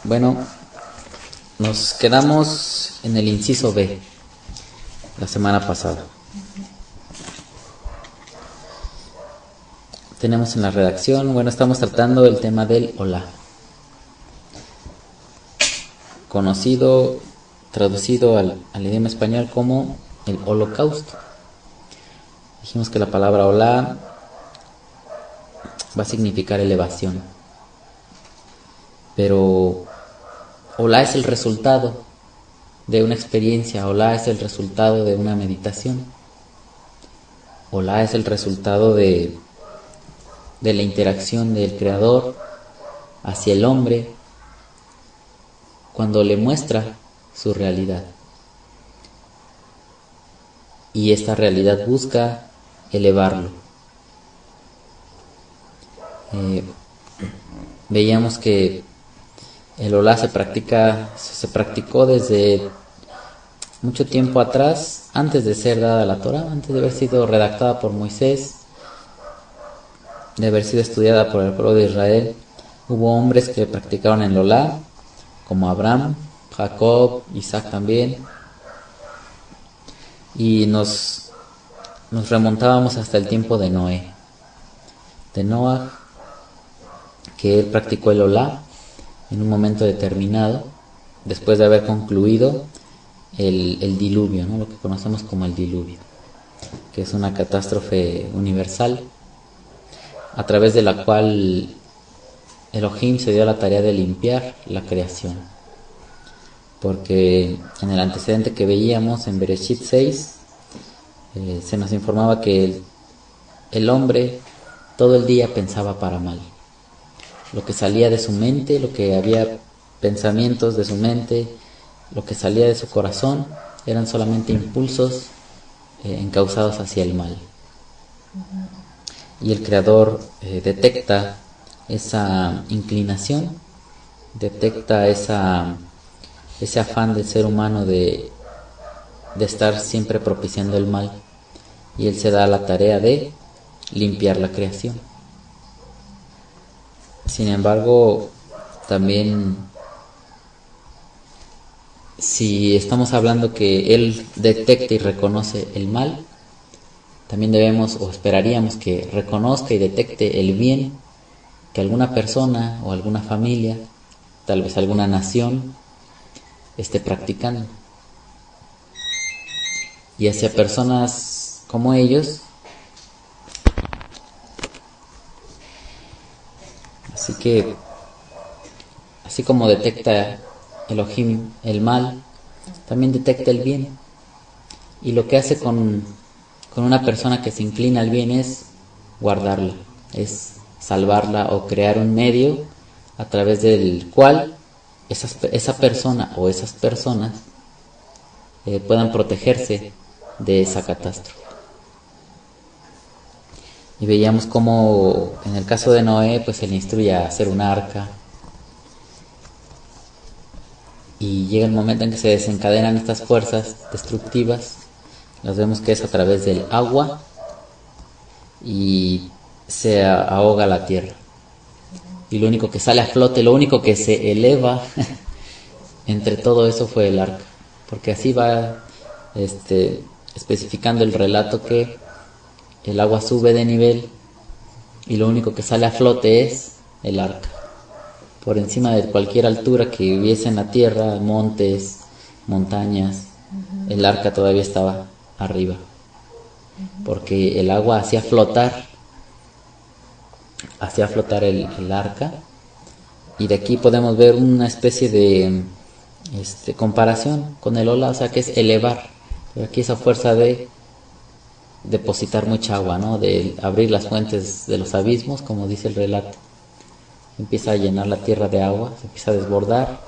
Bueno, nos quedamos en el inciso B la semana pasada. Tenemos en la redacción, estamos tratando el tema del Olá, conocido, traducido al idioma español como el holocausto. Dijimos que la palabra Olá va a significar elevación, pero Olá es el resultado de una experiencia, Olá es el resultado de una meditación, Olá es el resultado de la interacción del Creador hacia el hombre cuando le muestra su realidad. Y esta realidad busca elevarlo. Veíamos que el Olá se practicó desde mucho tiempo atrás, antes de ser dada la Torá, antes de haber sido redactada por Moisés, de haber sido estudiada por el pueblo de Israel. Hubo hombres que practicaron el Olá, como Abraham, Jacob, Isaac también, y nos remontábamos hasta el tiempo de Noé, de Noah, que él practicó el Olá en un momento determinado, después de haber concluido el diluvio, ¿no? Lo que conocemos como el diluvio, que es una catástrofe universal, a través de la cual Elohim se dio la tarea de limpiar la creación. Porque en el antecedente que veíamos en Bereshit 6, se nos informaba que el hombre todo el día pensaba para mal. Lo que salía de su mente, lo que había pensamientos de su mente, lo que salía de su corazón, eran solamente impulsos encausados hacia el mal. Y el Creador detecta esa inclinación, detecta ese afán del ser humano de estar siempre propiciando el mal, y Él se da la tarea de limpiar la creación. Sin embargo, también, si estamos hablando que Él detecta y reconoce el mal, también debemos o esperaríamos que reconozca y detecte el bien que alguna persona o alguna familia, tal vez alguna nación, esté practicando. Y hacia personas como ellos, así como detecta Elohim el mal, también detecta el bien. Y lo que hace con una persona que se inclina al bien es guardarla, es salvarla o crear un medio a través del cual esa persona o esas personas puedan protegerse de esa catástrofe. Y veíamos cómo en el caso de Noé, pues se le instruye a hacer un arca, y llega el momento en que se desencadenan estas fuerzas destructivas. Las vemos que es a través del agua, y se ahoga la tierra. Y lo único que sale a flote, lo único que se eleva entre todo eso fue el arca. Porque así va especificando el relato, que el agua sube de nivel y lo único que sale a flote es el arca. Por encima de cualquier altura que hubiese en la tierra, montes, montañas, el arca todavía estaba arriba, porque el agua hacía flotar el arca. Y de aquí podemos ver una especie de comparación con el Olá, o sea, que es elevar. Pero aquí esa fuerza de depositar mucha agua, ¿no? De abrir las fuentes de los abismos, como dice el relato. Empieza a llenar la tierra de agua, se empieza a desbordar,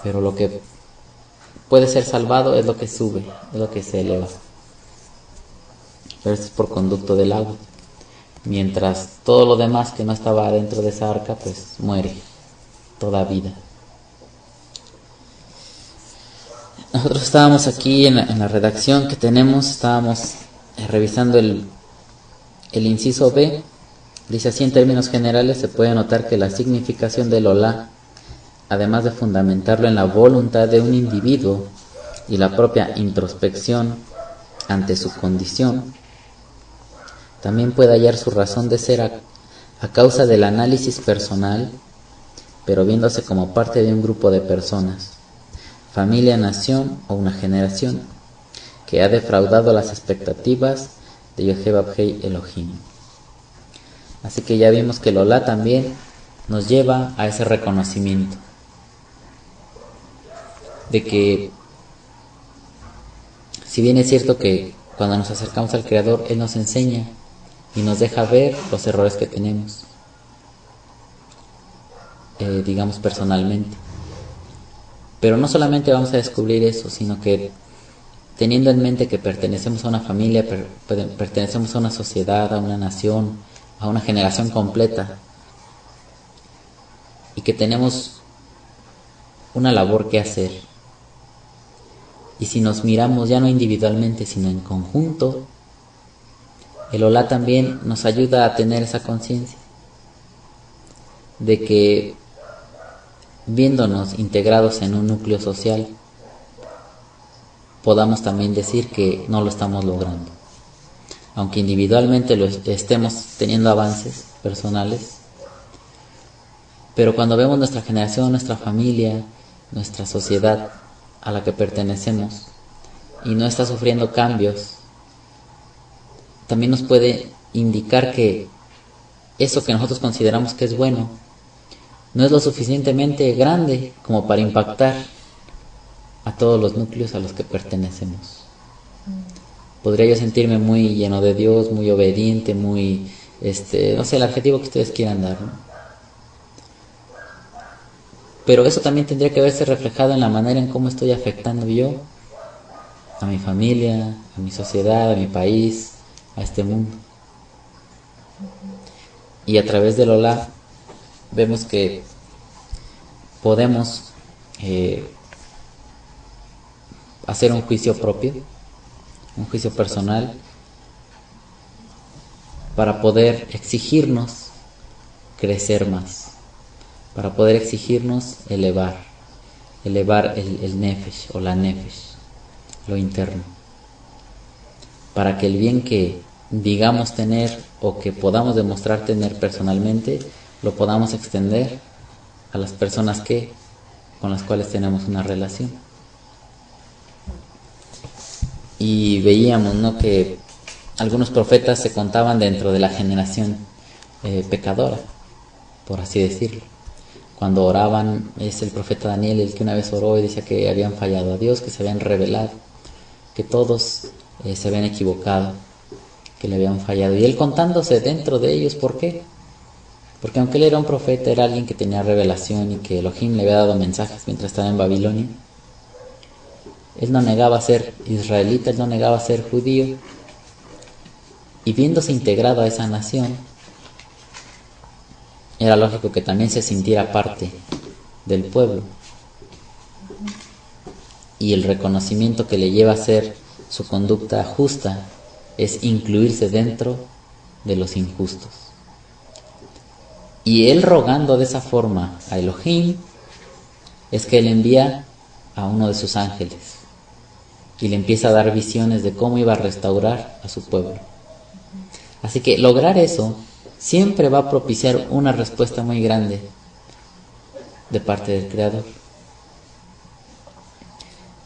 pero lo que puede ser salvado es lo que sube, es lo que se eleva. Pero esto es por conducto del agua. Mientras todo lo demás que no estaba dentro de esa arca, pues muere toda vida. Nosotros estábamos aquí en la redacción que tenemos, estábamos revisando el inciso B. Dice así: en términos generales se puede notar que la significación del Olá además de fundamentarlo en la voluntad de un individuo y la propia introspección ante su condición, también puede hallar su razón de ser a causa del análisis personal, pero viéndose como parte de un grupo de personas, familia, nación o una generación, que ha defraudado las expectativas de Yod-Heh-Vav-Heh Elohim. Así que ya vimos que el Olá también nos lleva a ese reconocimiento de que, si bien es cierto que cuando nos acercamos al Creador, Él nos enseña y nos deja ver los errores que tenemos, digamos personalmente. Pero no solamente vamos a descubrir eso, sino que teniendo en mente que pertenecemos a una familia, pertenecemos a una sociedad, a una nación, a una generación completa, y que tenemos una labor que hacer. Y si nos miramos ya no individualmente, sino en conjunto, el Olá también nos ayuda a tener esa conciencia de que, viéndonos integrados en un núcleo social, podamos también decir que no lo estamos logrando. Aunque individualmente estemos teniendo avances personales, pero cuando vemos nuestra generación, nuestra familia, nuestra sociedad a la que pertenecemos y no está sufriendo cambios, también nos puede indicar que eso que nosotros consideramos que es bueno no es lo suficientemente grande como para impactar a todos los núcleos a los que pertenecemos. Podría yo sentirme muy lleno de Dios, muy obediente, muy, no sé, el adjetivo que ustedes quieran dar, ¿no? Pero eso también tendría que verse reflejado en la manera en cómo estoy afectando yo a mi familia, a mi sociedad, a mi país, a este mundo. Y a través del Olá vemos que podemos hacer un juicio propio, un juicio personal, para poder exigirnos crecer más, para poder exigirnos elevar el nefesh o la nefesh, lo interno, para que el bien que digamos tener o que podamos demostrar tener personalmente, lo podamos extender a las personas con las cuales tenemos una relación. Y veíamos, ¿no?, que algunos profetas se contaban dentro de la generación pecadora, por así decirlo. Cuando oraban, es el profeta Daniel el que una vez oró y decía que habían fallado a Dios, que se habían rebelado, que todos se habían equivocado, que le habían fallado. Y él contándose dentro de ellos, ¿por qué? Porque aunque él era un profeta, era alguien que tenía revelación y que Elohim le había dado mensajes mientras estaba en Babilonia. Él no negaba ser israelita, él no negaba ser judío. Y viéndose integrado a esa nación, era lógico que también se sintiera parte del pueblo. Y el reconocimiento que le lleva a ser su conducta justa es incluirse dentro de los injustos. Y él, rogando de esa forma a Elohim, es que él envía a uno de sus ángeles y le empieza a dar visiones de cómo iba a restaurar a su pueblo. Así que lograr eso siempre va a propiciar una respuesta muy grande de parte del Creador.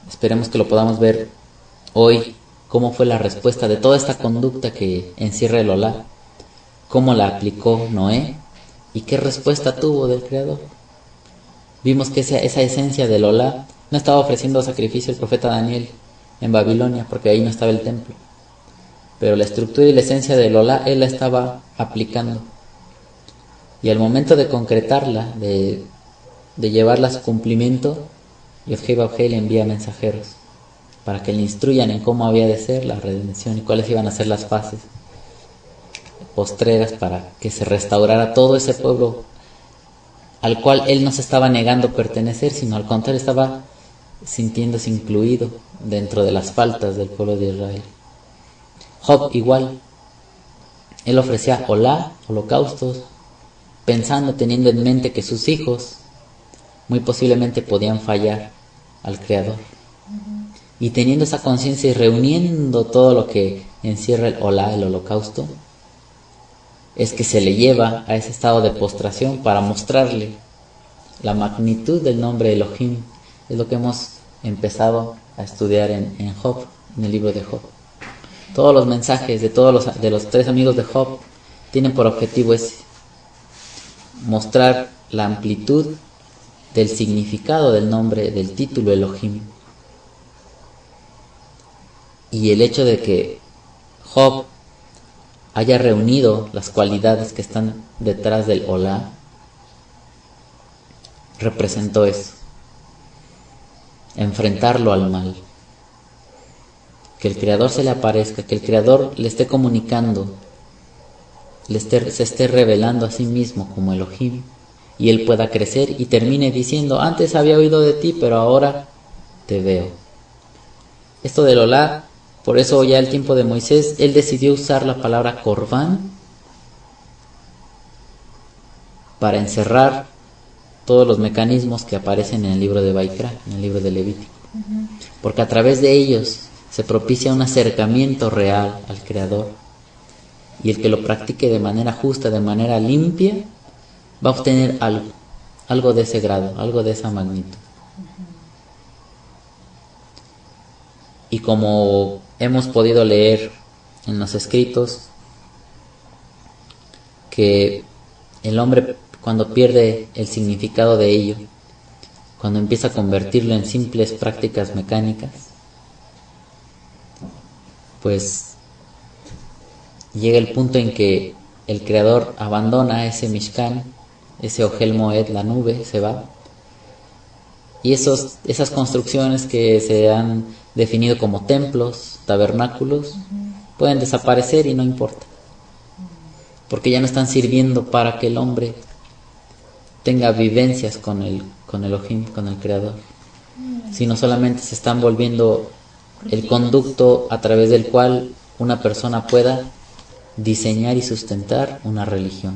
Esperemos que lo podamos ver hoy, cómo fue la respuesta de toda esta conducta que encierra el Olá, cómo la aplicó Noé y qué respuesta tuvo del Creador. Vimos que esa esencia del Olá no estaba ofreciendo sacrificio el profeta Daniel en Babilonia, porque ahí no estaba el templo. Pero la estructura y la esencia del Olá, él la estaba aplicando. Y al momento de concretarla, de llevarla a su cumplimiento, Yod-Heh-Vav-Heh le envía mensajeros para que le instruyan en cómo había de ser la redención y cuáles iban a ser las fases postreras para que se restaurara todo ese pueblo al cual él no se estaba negando pertenecer, sino al contrario estaba sintiéndose incluido dentro de las faltas del pueblo de Israel. Job igual, él ofrecía Olá, holocaustos, pensando, teniendo en mente que sus hijos muy posiblemente podían fallar al Creador. Y teniendo esa conciencia y reuniendo todo lo que encierra el Olá, el holocausto, es que se le lleva a ese estado de postración para mostrarle la magnitud del nombre Elohim. Es lo que hemos empezado a estudiar en Job, en el libro de Job. Todos los mensajes de los 3 amigos de Job tienen por objetivo ese: mostrar la amplitud del significado del nombre, del título Elohim. Y el hecho de que Job haya reunido las cualidades que están detrás del Olá representó eso: enfrentarlo al mal, que el Creador se le aparezca, que el Creador le esté comunicando, se esté revelando a sí mismo como Elohim, y él pueda crecer y termine diciendo: antes había oído de ti, pero ahora te veo. Esto del Olá, por eso ya el tiempo de Moisés, él decidió usar la palabra Corbán para encerrar todos los mecanismos que aparecen en el libro de Vaikra, en el libro de Levítico. Porque a través de ellos se propicia un acercamiento real al Creador, y el que lo practique de manera justa, de manera limpia, va a obtener algo de ese grado, algo de esa magnitud. Y como hemos podido leer en los escritos, que el hombre, cuando pierde el significado de ello, cuando empieza a convertirlo en simples prácticas mecánicas, pues llega el punto en que el Creador abandona ese Mishkan, ese Ohel Moed, la nube, se va. Y esas construcciones que se han definido como templos, tabernáculos, pueden desaparecer y no importa, porque ya no están sirviendo para que el hombre tenga vivencias con el Elohim, con el Creador, sino solamente se están volviendo el conducto a través del cual una persona pueda diseñar y sustentar una religión.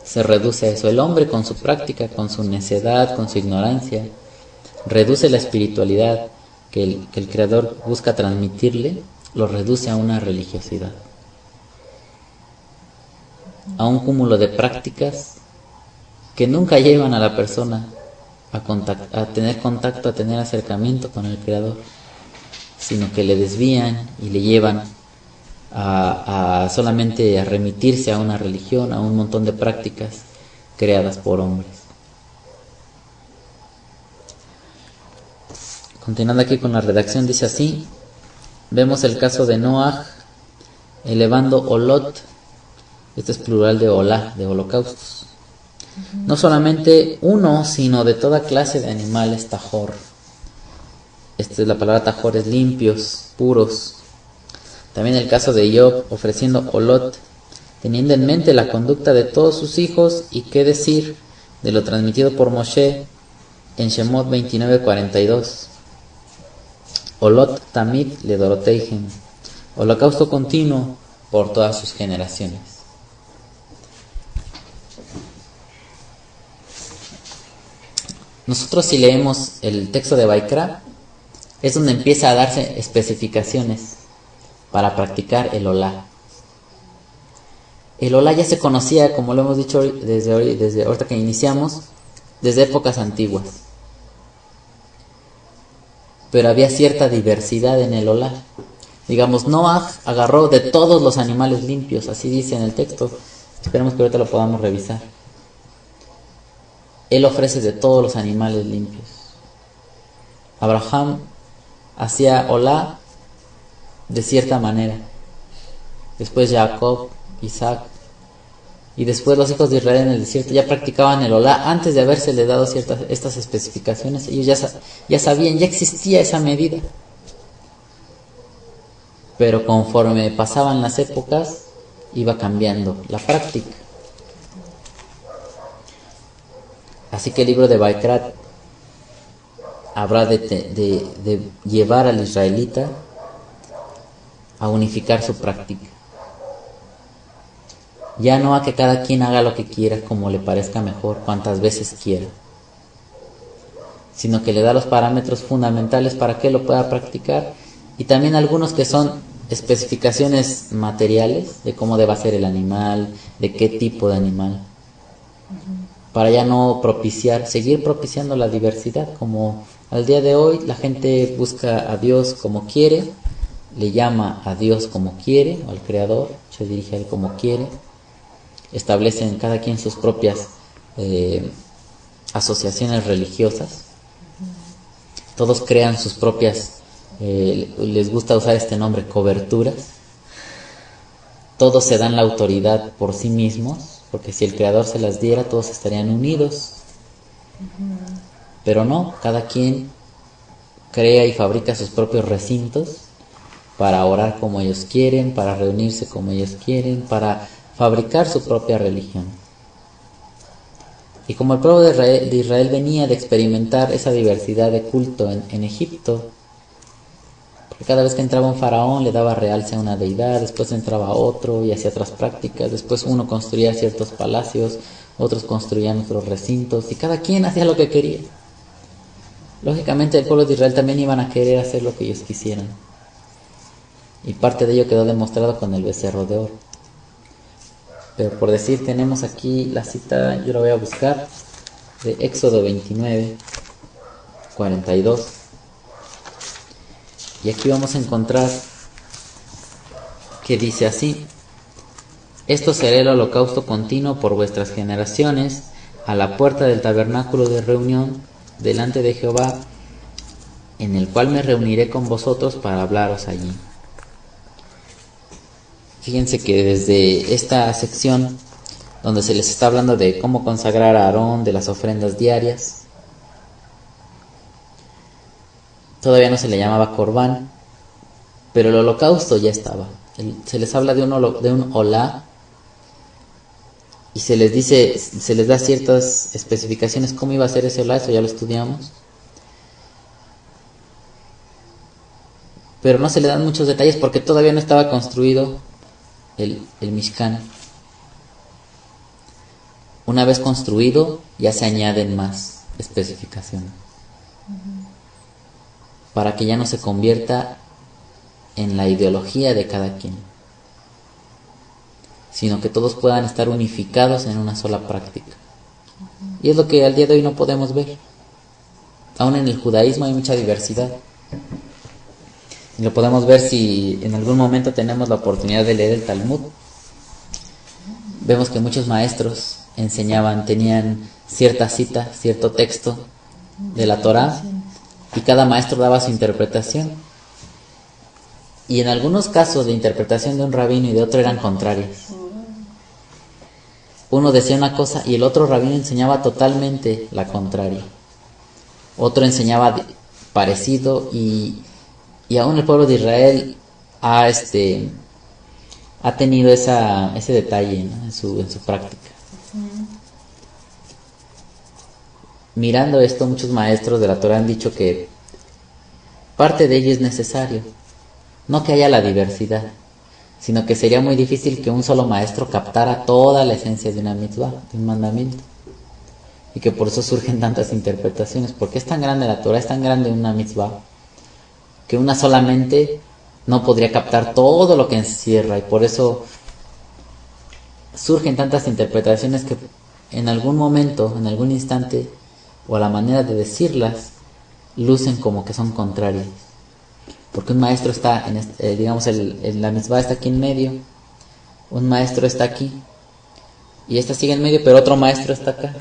Se reduce a eso. El hombre, con su práctica, con su necedad, con su ignorancia, reduce la espiritualidad que el Creador busca transmitirle, lo reduce a una religiosidad, a un cúmulo de prácticas que nunca llevan a la persona a tener contacto, a tener acercamiento con el Creador, sino que le desvían y le llevan a solamente a remitirse a una religión, a un montón de prácticas creadas por hombres. Continuando aquí con la redacción, dice así: vemos el caso de Noaj elevando Olot, este es plural de Olá, de holocaustos, no solamente uno, sino de toda clase de animales tajor. Esta es la palabra tajor, es limpios, puros. También el caso de Job ofreciendo Olot, teniendo en mente la conducta de todos sus hijos, y qué decir de lo transmitido por Moshe en Shemot 29:42. Olot tamid le doroteihem, holocausto continuo por todas sus generaciones. Nosotros, si leemos el texto de Vaikra, es donde empieza a darse especificaciones para practicar el Olá. El Olá ya se conocía, como lo hemos dicho desde ahorita que iniciamos, desde épocas antiguas. Pero había cierta diversidad en el Olá. Digamos, Noaj agarró de todos los animales limpios, así dice en el texto. Esperemos que ahorita lo podamos revisar. Él ofrece de todos los animales limpios. Abraham hacía Olá de cierta manera. Después Jacob, Isaac, y después los hijos de Israel en el desierto ya practicaban el Olá antes de habérsele dado estas especificaciones. Ellos ya sabían, ya existía esa medida. Pero conforme pasaban las épocas, iba cambiando la práctica. Así que el libro de Vaikrat habrá de llevar al israelita a unificar su práctica. Ya no a que cada quien haga lo que quiera, como le parezca mejor, cuantas veces quiera, sino que le da los parámetros fundamentales para que lo pueda practicar, y también algunos que son especificaciones materiales de cómo deba ser el animal, de qué tipo de animal, para ya no seguir propiciando la diversidad. Como al día de hoy la gente busca a Dios como quiere, le llama a Dios como quiere, o al Creador, se dirige a Él como quiere, establecen cada quien sus propias asociaciones religiosas, todos crean sus propias, les gusta usar este nombre, coberturas, todos se dan la autoridad por sí mismos, porque si el Creador se las diera, todos estarían unidos, pero no, cada quien crea y fabrica sus propios recintos para orar como ellos quieren, para reunirse como ellos quieren, para fabricar su propia religión. Y como el pueblo de Israel venía de experimentar esa diversidad de culto en Egipto, porque cada vez que entraba un faraón le daba realce a una deidad, después entraba otro y hacía otras prácticas, después uno construía ciertos palacios, otros construían otros recintos, y cada quien hacía lo que quería. Lógicamente el pueblo de Israel también iban a querer hacer lo que ellos quisieran, y parte de ello quedó demostrado con el becerro de oro. Pero por decir, tenemos aquí la cita, yo la voy a buscar, de Éxodo 29, 42. Y aquí vamos a encontrar que dice así: esto será el holocausto continuo por vuestras generaciones, a la puerta del tabernáculo de reunión, delante de Jehová, en el cual me reuniré con vosotros para hablaros allí. Fíjense que desde esta sección, donde se les está hablando de cómo consagrar a Aarón, de las ofrendas diarias, todavía no se le llamaba Corbán, pero el holocausto ya estaba. Se les habla de un olá, y se les da ciertas especificaciones cómo iba a ser ese olá, eso ya lo estudiamos. Pero no se le dan muchos detalles porque todavía no estaba construido el Mishkan. Una vez construido, ya se añaden más especificaciones, para que ya no se convierta en la ideología de cada quien, sino que todos puedan estar unificados en una sola práctica. Y es lo que al día de hoy no podemos ver. Aún en el judaísmo hay mucha diversidad. Y lo podemos ver si en algún momento tenemos la oportunidad de leer el Talmud. Vemos que muchos maestros tenían cierta cita, cierto texto de la Torá, y cada maestro daba su interpretación. Y en algunos casos de interpretación de un rabino y de otro eran contrarias. Uno decía una cosa y el otro rabino enseñaba totalmente la contraria. Otro enseñaba parecido, y aún el pueblo de Israel ha tenido ese detalle, ¿no?, en su práctica. Mirando esto, muchos maestros de la Torah han dicho que parte de ello es necesario, no que haya la diversidad, sino que sería muy difícil que un solo maestro captara toda la esencia de una mitzvah, de un mandamiento, y que por eso surgen tantas interpretaciones, porque es tan grande la Torah, es tan grande una mitzvah, que una solamente no podría captar todo lo que encierra, y por eso surgen tantas interpretaciones que en algún momento, en algún instante, o a la manera de decirlas, lucen como que son contrarias. Porque un maestro está, en la mitzvah está aquí en medio, un maestro está aquí, y esta sigue en medio, pero otro maestro está acá.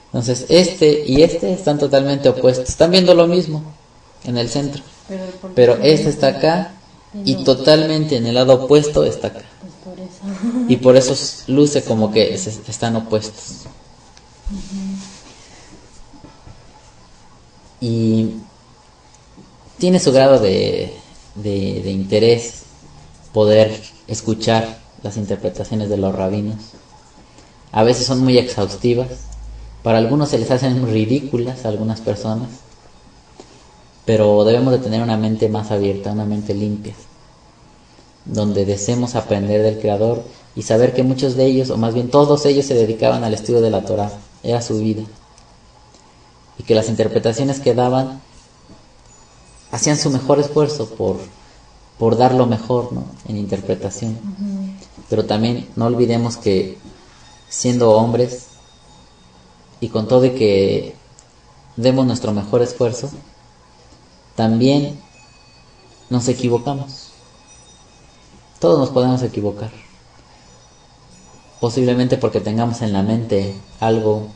Entonces este y este están totalmente opuestos, están viendo lo mismo en el centro, pero este está acá y totalmente en el lado opuesto está acá. Y por eso luce como que están opuestos. Y tiene su grado de interés poder escuchar las interpretaciones de los rabinos. A veces son muy exhaustivas, para algunos se les hacen ridículas a algunas personas, pero debemos de tener una mente más abierta, una mente limpia, donde deseemos aprender del Creador, y saber que muchos de ellos, o más bien todos ellos, se dedicaban al estudio de la Torá, era su vida, y que las interpretaciones que daban hacían su mejor esfuerzo por dar lo mejor, ¿no?, en interpretación. Pero también no olvidemos que siendo hombres y con todo y que demos nuestro mejor esfuerzo, también nos equivocamos. Todos nos podemos equivocar. Posiblemente porque tengamos en la mente algo,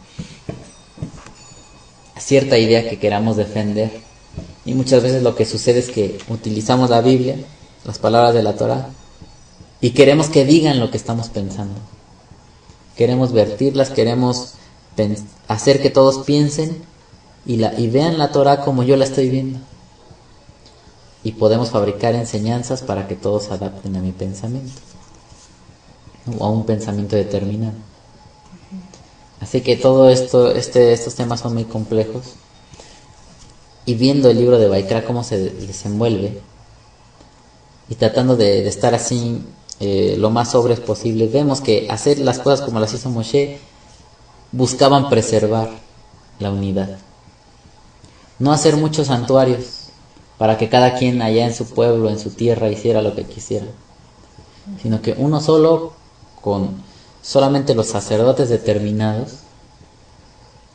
cierta idea que queramos defender. Y muchas veces lo que sucede es que utilizamos la Biblia, las palabras de la Torá, y queremos que digan lo que estamos pensando. Queremos vertirlas, queremos hacer que todos piensen y vean la Torá como yo la estoy viendo. Y podemos fabricar enseñanzas para que todos se adapten a mi pensamiento, o a un pensamiento determinado. Así que todo esto, estos temas son muy complejos. Y viendo el libro de Vaikra cómo se desenvuelve, y tratando de estar así lo más sobres posible, vemos que hacer las cosas como las hizo Moshe, buscaban preservar la unidad. No hacer muchos santuarios para que cada quien allá en su pueblo, en su tierra, hiciera lo que quisiera, sino que uno solo, con solamente los sacerdotes determinados,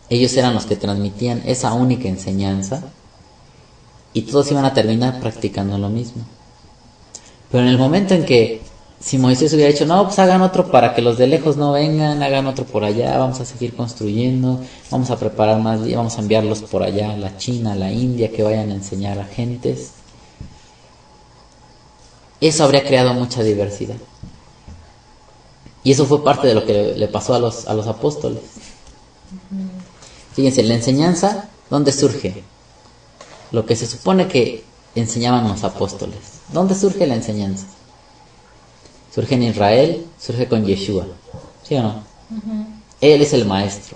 ellos eran los que transmitían esa única enseñanza, y todos iban a terminar practicando lo mismo. Pero en el momento en que, si Moisés hubiera dicho, no, pues hagan otro para que los de lejos no vengan, hagan otro por allá, vamos a seguir construyendo, vamos a preparar más, vamos a enviarlos por allá a la China, a la India, que vayan a enseñar a gentes, eso habría creado mucha diversidad. Y eso fue parte de lo que le pasó a los apóstoles. Fíjense, la enseñanza, ¿dónde surge? Lo que se supone que enseñaban los apóstoles. ¿Dónde surge la enseñanza? Surge en Israel, surge con Yeshua, ¿sí o no? Él es el maestro.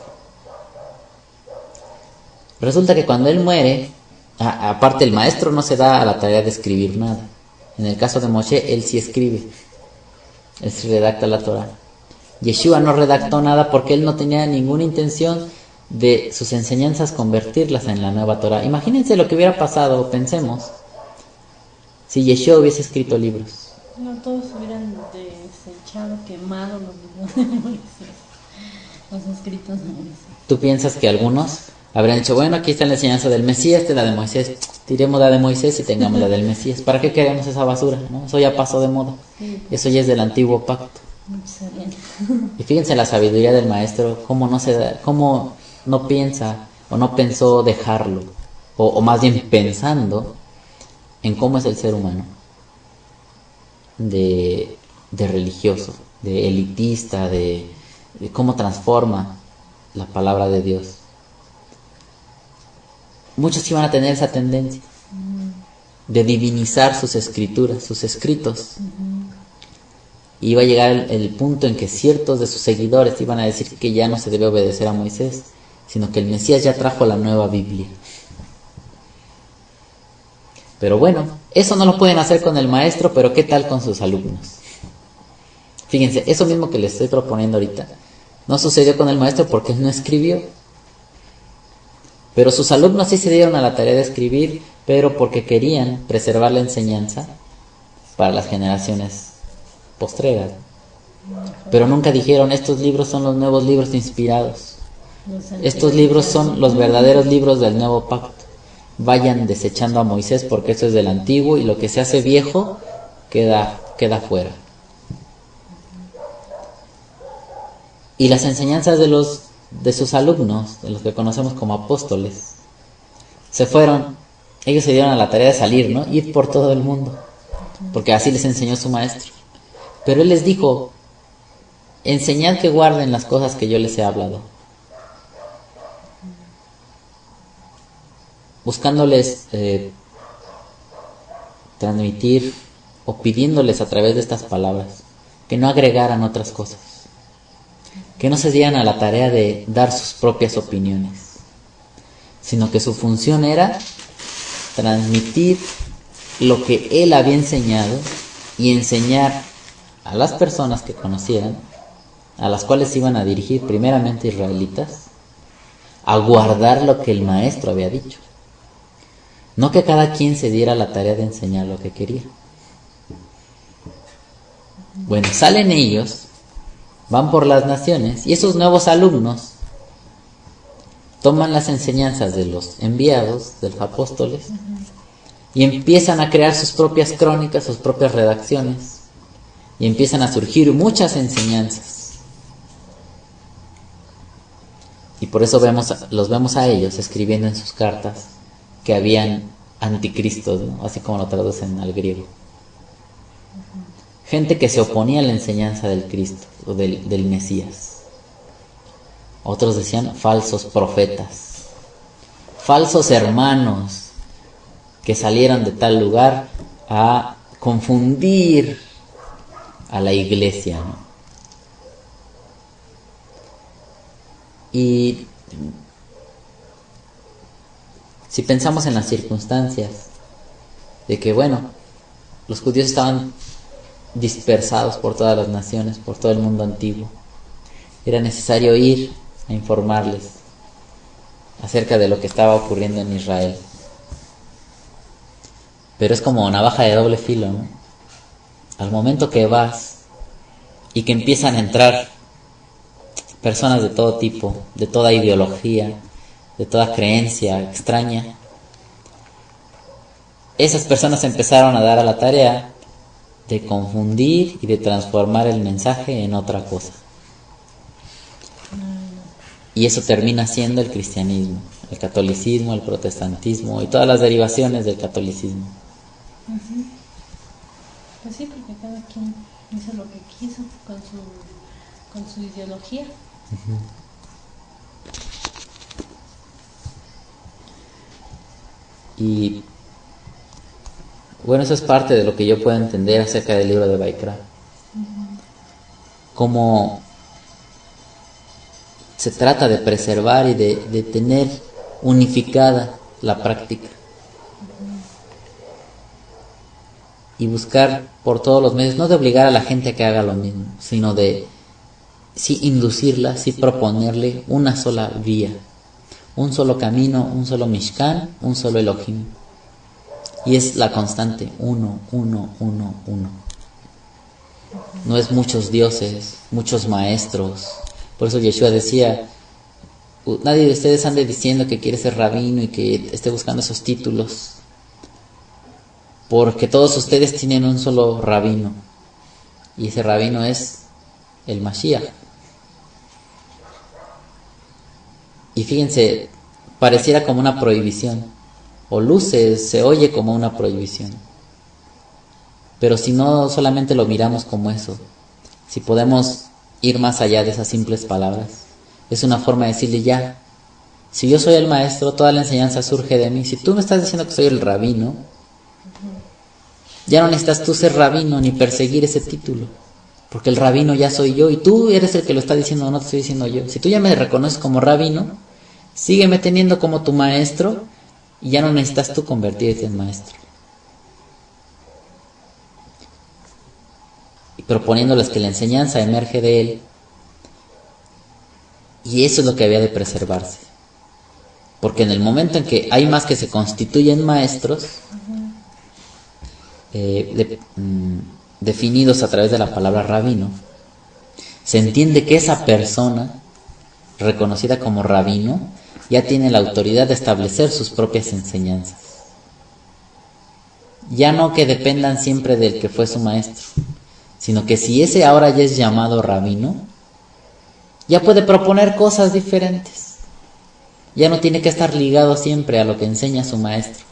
Resulta que cuando él muere, aparte el maestro no se da a la tarea de escribir nada. En el caso de Moshe, él sí escribe. Él sí redacta la Torá. Yeshua no redactó nada porque él no tenía ninguna intención de sus enseñanzas convertirlas en la nueva Torá. Imagínense lo que hubiera pasado, pensemos, si Yeshua hubiese escrito libros. No, todos hubieran desechado, quemado los libros de Moisés, los escritos de Moisés. ¿Tú piensas que algunos habrían dicho, bueno, aquí está la enseñanza del Mesías, esta es la de Moisés, tiremos la de Moisés y tengamos la del Mesías? ¿Para qué queremos esa basura? ¿No? Eso ya pasó de moda. Sí, pues, eso ya es del antiguo pacto. Y fíjense la sabiduría del maestro, cómo no piensa o no pensó dejarlo, o más bien pensando en cómo es el ser humano, de religioso, de elitista, de cómo transforma la palabra de Dios. Muchos iban a tener esa tendencia de divinizar sus escrituras, sus escritos. Y iba a llegar el punto en que ciertos de sus seguidores iban a decir que ya no se debe obedecer a Moisés, sino que el Mesías ya trajo la nueva Biblia. Pero bueno, eso no lo pueden hacer con el maestro, pero ¿qué tal con sus alumnos? Fíjense, eso mismo que les estoy proponiendo ahorita, no sucedió con el maestro porque él no escribió. Pero sus alumnos sí se dieron a la tarea de escribir, pero porque querían preservar la enseñanza para las generaciones postreras. Pero nunca dijeron, estos libros son los nuevos libros inspirados. Estos libros son los verdaderos libros del nuevo pacto. Vayan desechando a Moisés porque eso es del antiguo y lo que se hace viejo queda fuera. Y las enseñanzas de sus alumnos, de los que conocemos como apóstoles, se fueron, ellos se dieron a la tarea de salir, ¿no? Ir por todo el mundo, porque así les enseñó su maestro. Pero él les dijo, enseñad que guarden las cosas que yo les he hablado, buscándoles transmitir o pidiéndoles a través de estas palabras que no agregaran otras cosas, que no se dieran a la tarea de dar sus propias opiniones, sino que su función era transmitir lo que él había enseñado y enseñar a las personas que conocieran, a las cuales se iban a dirigir primeramente israelitas, a guardar lo que el maestro había dicho. No que cada quien se diera la tarea de enseñar lo que quería. Bueno, salen ellos, van por las naciones, y esos nuevos alumnos toman las enseñanzas de los enviados, de los apóstoles, y empiezan a crear sus propias crónicas, sus propias redacciones, y empiezan a surgir muchas enseñanzas. Y por eso los vemos a ellos escribiendo en sus cartas que habían anticristos, ¿no? Así como lo traducen al griego. Gente que se oponía a la enseñanza del Cristo o del Mesías. Otros decían falsos profetas, falsos hermanos que salieron de tal lugar a confundir a la iglesia, ¿no? Y si pensamos en las circunstancias de que, bueno, los judíos estaban dispersados por todas las naciones, por todo el mundo antiguo, era necesario ir a informarles acerca de lo que estaba ocurriendo en Israel. Pero es como navaja de doble filo, ¿no? Al momento que vas y que empiezan a entrar personas de todo tipo, de toda ideología, de toda creencia extraña, esas personas empezaron a dar a la tarea de confundir y de transformar el mensaje en otra cosa. Y eso termina siendo el cristianismo, el catolicismo, el protestantismo y todas las derivaciones del catolicismo. Pues sí, porque cada quien hizo lo que quiso con su ideología. Y bueno, eso es parte de lo que yo puedo entender acerca del libro de Baikra. Cómo se trata de preservar y de tener unificada la práctica. Y buscar por todos los medios, no de obligar a la gente a que haga lo mismo, sino de sí inducirla, sí proponerle una sola vía, un solo camino, un solo Mishkan, un solo Elohim. Y es la constante, uno, uno, uno, uno. No es muchos dioses, muchos maestros. Por eso Yeshua decía, nadie de ustedes ande diciendo que quiere ser rabino y que esté buscando esos títulos, porque todos ustedes tienen un solo rabino, y ese rabino es el Mashiach. Y fíjense, pareciera como una prohibición, o se oye como una prohibición, pero si no solamente lo miramos como eso, si podemos ir más allá de esas simples palabras, es una forma de decirle ya, si yo soy el maestro, toda la enseñanza surge de mí. Si tú me estás diciendo que soy el rabino, ya no necesitas tú ser rabino ni perseguir ese título, porque el rabino ya soy yo y tú eres el que lo está diciendo, no te estoy diciendo yo. Si tú ya me reconoces como rabino, sígueme teniendo como tu maestro y ya no necesitas tú convertirte en maestro. Y proponiéndoles que la enseñanza emerge de él, y eso es lo que había de preservarse, porque en el momento en que hay más que se constituyen maestros, definidos a través de la palabra rabino, se entiende que esa persona reconocida como rabino ya tiene la autoridad de establecer sus propias enseñanzas, ya no que dependan siempre del que fue su maestro, sino que si ese ahora ya es llamado rabino, ya puede proponer cosas diferentes, ya no tiene que estar ligado siempre a lo que enseña su maestro,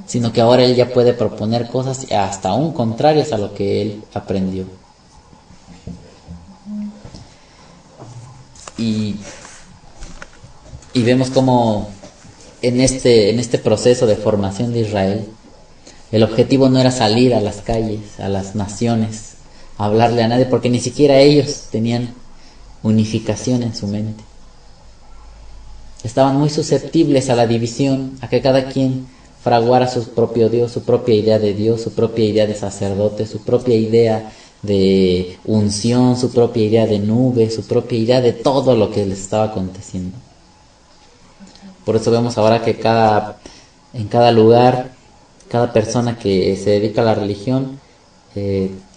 sino que ahora él ya puede proponer cosas hasta aún contrarias a lo que él aprendió. Y vemos cómo en este proceso de formación de Israel, el objetivo no era salir a las calles, a las naciones, a hablarle a nadie, porque ni siquiera ellos tenían unificación en su mente. Estaban muy susceptibles a la división, a que cada quien fraguara su propio Dios, su propia idea de Dios, su propia idea de sacerdote, su propia idea de unción, su propia idea de nube, su propia idea de todo lo que les estaba aconteciendo. Por eso vemos ahora que en cada lugar, cada persona que se dedica a la religión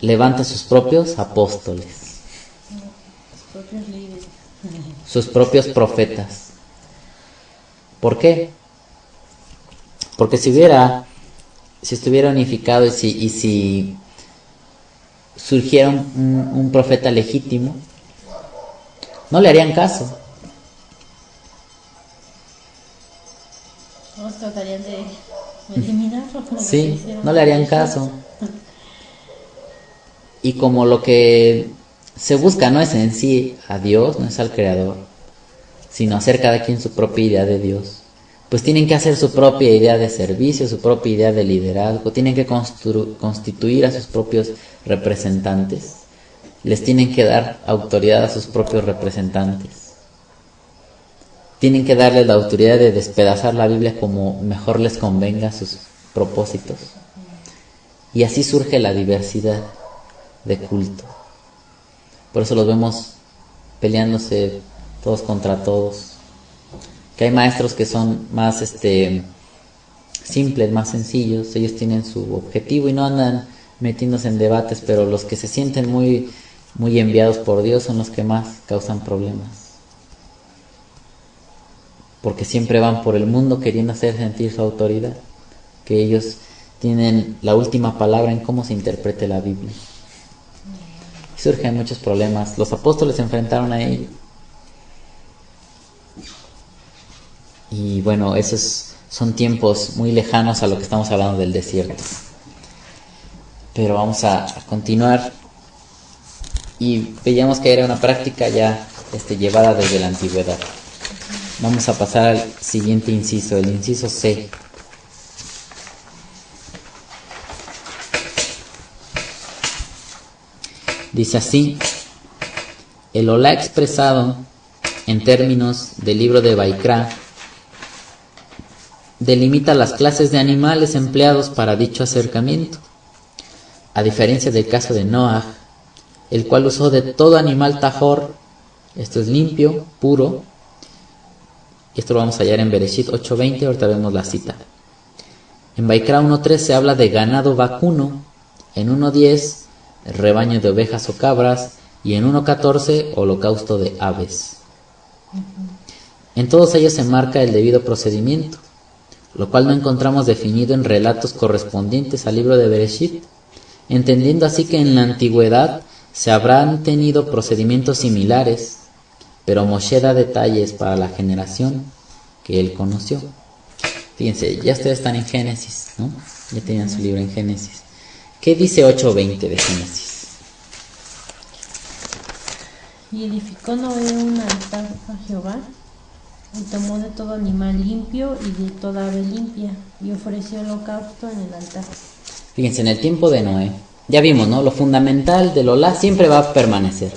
levanta sus propios apóstoles, Sus propios líderes. sus propios profetas. ¿Por qué? Porque si estuviera unificado y si surgiera un profeta legítimo, no le harían caso. Todos tratarían de eliminarlo. Sí, no le harían caso. Y como lo que se busca no es en sí a Dios, no es al Creador, sino hacer cada quien su propia idea de Dios, pues tienen que hacer su propia idea de servicio, su propia idea de liderazgo, tienen que constituir a sus propios representantes, les tienen que dar autoridad a sus propios representantes, tienen que darles la autoridad de despedazar la Biblia como mejor les convenga a sus propósitos. Y así surge la diversidad de culto. Por eso los vemos peleándose todos contra todos. Que hay maestros que son más simples, más sencillos, ellos tienen su objetivo y no andan metiéndose en debates, pero los que se sienten muy enviados por Dios son los que más causan problemas. Porque siempre van por el mundo queriendo hacer sentir su autoridad, que ellos tienen la última palabra en cómo se interprete la Biblia. Y surgen muchos problemas. Los apóstoles se enfrentaron a ello. Y bueno, esos son tiempos muy lejanos a lo que estamos hablando del desierto. Pero vamos a continuar. Y veíamos que era una práctica ya llevada desde la antigüedad. Vamos a pasar al siguiente inciso, el inciso C. Dice así: el Olá expresado en términos del libro de Vaikra delimita las clases de animales empleados para dicho acercamiento, a diferencia del caso de Noaj, el cual usó de todo animal tajor, esto es limpio, puro, y esto lo vamos a hallar en Bereshit 8:20, ahorita vemos la cita. En Vaikra 1:3 se habla de ganado vacuno, en 1:10 rebaño de ovejas o cabras, y en 1:14 holocausto de aves. En todos ellos se marca el debido procedimiento, lo cual no encontramos definido en relatos correspondientes al libro de Bereshit, entendiendo así que en la antigüedad se habrán tenido procedimientos similares, pero Moshe da detalles para la generación que él conoció. Fíjense, ya ustedes están en Génesis, ¿no? Ya tenían su libro en Génesis. ¿Qué dice 8:20 de Génesis? Y edificó Noé un altar a Jehová, y tomó de todo animal limpio y de toda ave limpia, y ofreció holocausto en el altar. Fíjense, en el tiempo de Noé, ya vimos, ¿no? Lo fundamental del Olá siempre va a permanecer.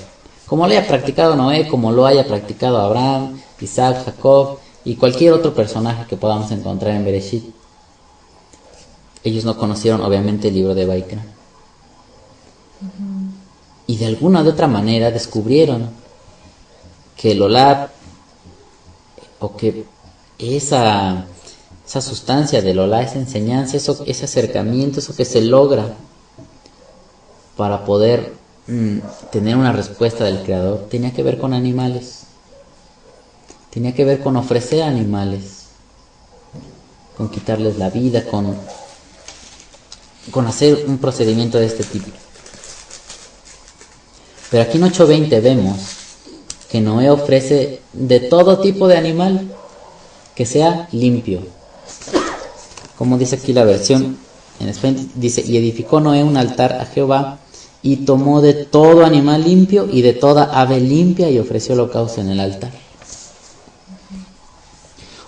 Como lo haya practicado Noé, como lo haya practicado Abraham, Isaac, Jacob y cualquier otro personaje que podamos encontrar en Bereshit. Ellos no conocieron obviamente el libro de Vaikra. Y de alguna de otra manera descubrieron que el Olá, o que esa sustancia del Olá, esa enseñanza, ese acercamiento, eso que se logra para poder tener una respuesta del Creador, tenía que ver con animales, tenía que ver con ofrecer animales, con quitarles la vida, con hacer un procedimiento de este tipo. Pero aquí en 8:20 vemos que Noé ofrece de todo tipo de animal que sea limpio. Como dice aquí la versión en español, dice: y edificó Noé un altar a Jehová, y tomó de todo animal limpio y de toda ave limpia, y ofreció holocausto en el altar.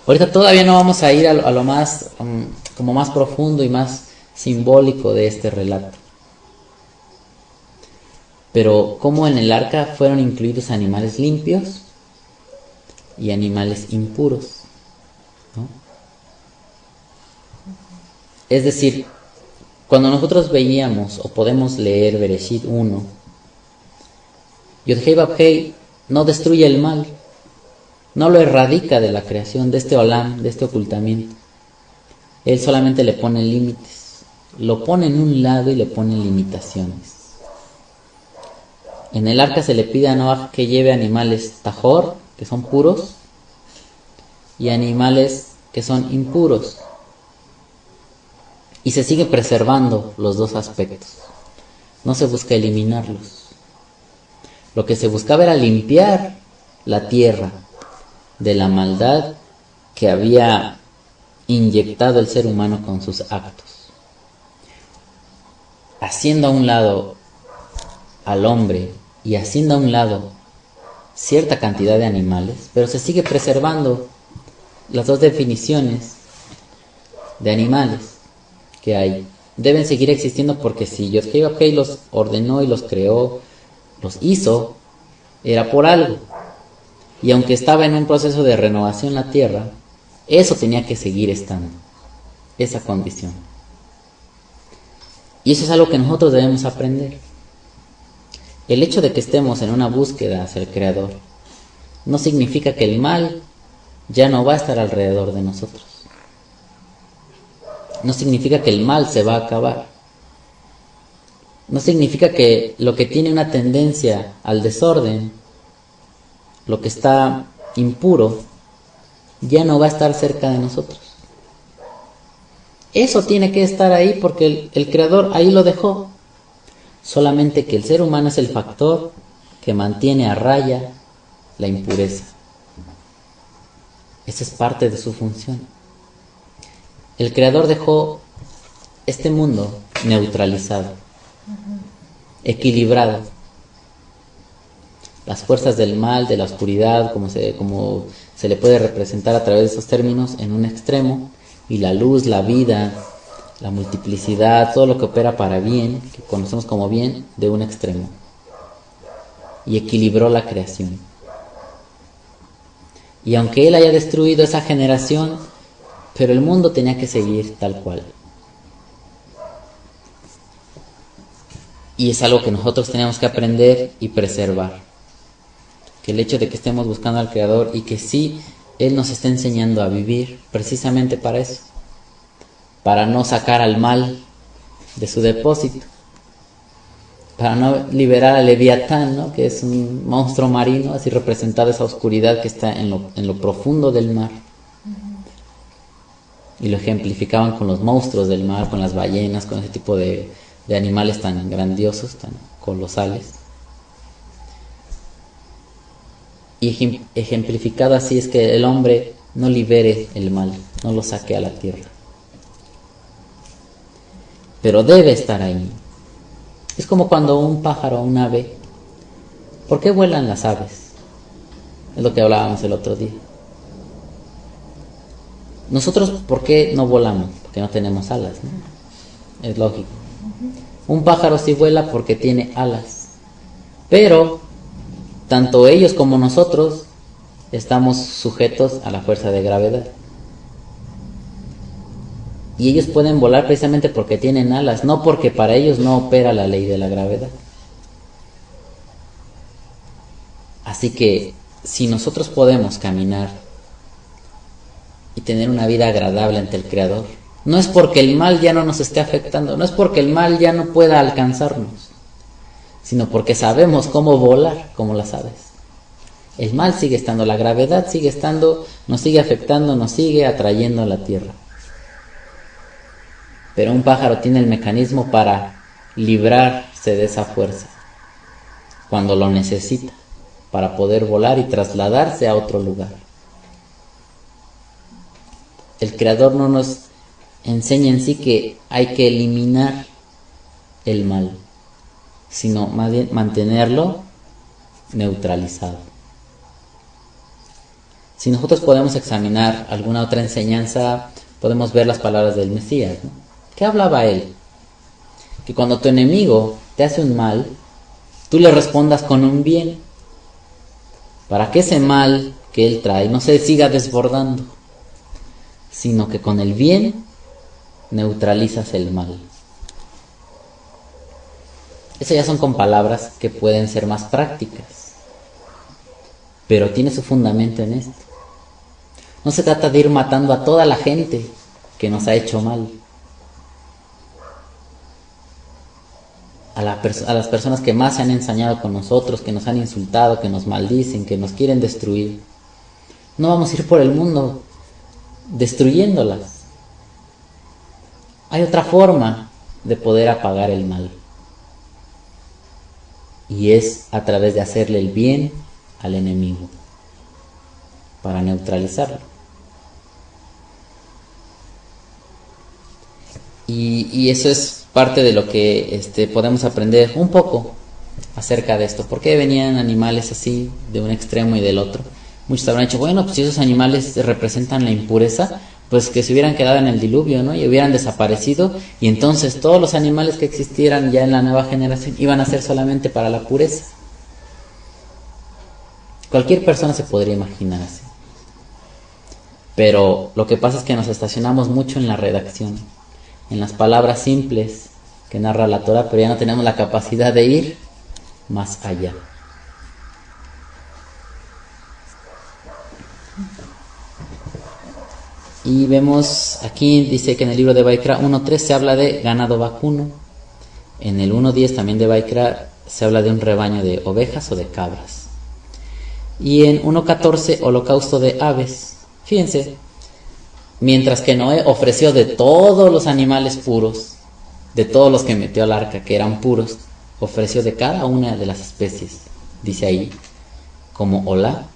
Ahorita todavía no vamos a ir a lo más como más profundo y más simbólico de este relato. Pero como en el arca fueron incluidos animales limpios y animales impuros, ¿no? Es decir, Cuando nosotros veíamos o podemos leer Bereshit 1, Yod-Hei Vav-Hei no destruye el mal, no lo erradica de la creación, de este olam, de este ocultamiento. Él solamente le pone límites, lo pone en un lado y le pone limitaciones. En el arca se le pide a Noah que lleve animales tajor, que son puros, y animales que son impuros. Y se sigue preservando los dos aspectos. No se busca eliminarlos. Lo que se buscaba era limpiar la tierra de la maldad que había inyectado el ser humano con sus actos. Haciendo a un lado al hombre y haciendo a un lado cierta cantidad de animales, pero se sigue preservando las dos definiciones de animales que hay. Deben seguir existiendo porque si Yod-Hei Vav-Hei los ordenó y los creó, los hizo, era por algo. Y aunque estaba en un proceso de renovación la tierra, eso tenía que seguir estando, esa condición. Y eso es algo que nosotros debemos aprender. El hecho de que estemos en una búsqueda hacia el Creador no significa que el mal ya no va a estar alrededor de nosotros. No significa que el mal se va a acabar. No significa que lo que tiene una tendencia al desorden, lo que está impuro, ya no va a estar cerca de nosotros. Eso tiene que estar ahí porque el Creador ahí lo dejó. Solamente que el ser humano es el factor que mantiene a raya la impureza. Esa es parte de su función. El Creador dejó este mundo neutralizado, equilibrado. Las fuerzas del mal, de la oscuridad, como se le puede representar a través de esos términos, en un extremo, y la luz, la vida, la multiplicidad, todo lo que opera para bien, que conocemos como bien, de un extremo. Y equilibró la creación. Y aunque Él haya destruido esa generación, pero el mundo tenía que seguir tal cual. Y es algo que nosotros tenemos que aprender y preservar. Que el hecho de que estemos buscando al Creador y que sí, Él nos está enseñando a vivir precisamente para eso. Para no sacar al mal de su depósito. Para no liberar al Leviatán, ¿no? Que es un monstruo marino, así representado esa oscuridad que está en lo profundo del mar. Y lo ejemplificaban con los monstruos del mar, con las ballenas, con ese tipo de animales tan grandiosos, tan colosales. Y ejemplificado así es que el hombre no libere el mal, no lo saque a la tierra. Pero debe estar ahí. Es como cuando un pájaro, un ave, ¿por qué vuelan las aves? Es lo que hablábamos el otro día. Nosotros, ¿por qué no volamos? Porque no tenemos alas, ¿no? Es lógico. Un pájaro sí vuela porque tiene alas. Pero tanto ellos como nosotros estamos sujetos a la fuerza de gravedad. Y ellos pueden volar precisamente porque tienen alas, no porque para ellos no opera la ley de la gravedad. Así que si nosotros podemos caminar y tener una vida agradable ante el Creador, no es porque el mal ya no nos esté afectando, no es porque el mal ya no pueda alcanzarnos, sino porque sabemos cómo volar como las aves. El mal sigue estando, la gravedad sigue estando, nos sigue afectando, nos sigue atrayendo a la tierra. Pero un pájaro tiene el mecanismo para librarse de esa fuerza cuando lo necesita, para poder volar y trasladarse a otro lugar. El Creador no nos enseña en sí que hay que eliminar el mal, sino más bien mantenerlo neutralizado. Si nosotros podemos examinar alguna otra enseñanza, podemos ver las palabras del Mesías, ¿no? ¿Qué hablaba él? Que cuando tu enemigo te hace un mal, tú le respondas con un bien, para que ese mal que él trae no se siga desbordando, sino que con el bien neutralizas el mal. Eso ya son con palabras que pueden ser más prácticas, pero tiene su fundamento en esto. No se trata de ir matando a toda la gente que nos ha hecho mal, a las personas que más se han ensañado con nosotros, que nos han insultado, que nos maldicen, que nos quieren destruir. No vamos a ir por el mundo destruyéndolas. Hay otra forma de poder apagar el mal, y es a través de hacerle el bien al enemigo para neutralizarlo. Y eso es parte de lo que podemos aprender un poco acerca de esto. ¿Por qué venían animales así de un extremo y del otro? Muchos habrán dicho, bueno, pues si esos animales representan la impureza, pues que se hubieran quedado en el diluvio, ¿no? Y hubieran desaparecido, y entonces todos los animales que existieran ya en la nueva generación iban a ser solamente para la pureza. Cualquier persona se podría imaginar así. Pero lo que pasa es que nos estacionamos mucho en la redacción, en las palabras simples que narra la Torah, pero ya no tenemos la capacidad de ir más allá. Y vemos aquí, dice que en el libro de Vaikra 1.3 se habla de ganado vacuno. En el 1.10 también de Vaikra se habla de un rebaño de ovejas o de cabras. Y en 1.14 holocausto de aves. Fíjense, mientras que Noé ofreció de todos los animales puros, de todos los que metió al arca que eran puros, ofreció de cada una de las especies, dice ahí, como olá.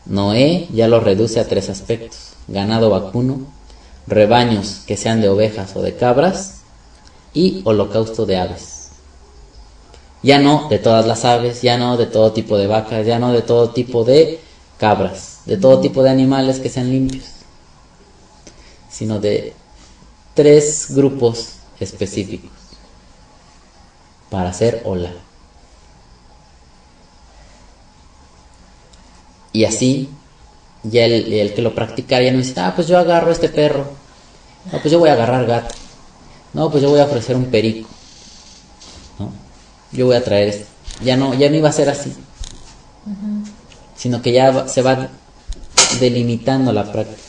Noé ya lo reduce a 3 aspectos: ganado vacuno, rebaños que sean de ovejas o de cabras, y holocausto de aves. Ya no de todas las aves, ya no de todo tipo de vacas, ya no de todo tipo de cabras, de todo tipo de animales que sean limpios, sino de 3 grupos específicos para hacer olá. Y así ya el que lo practicara ya no dice, pues yo agarro este perro, no, pues yo voy a agarrar gato, no, pues yo voy a ofrecer un perico, ¿no? Yo voy a traer esto. Ya no iba a ser así, sino que ya se va delimitando la práctica.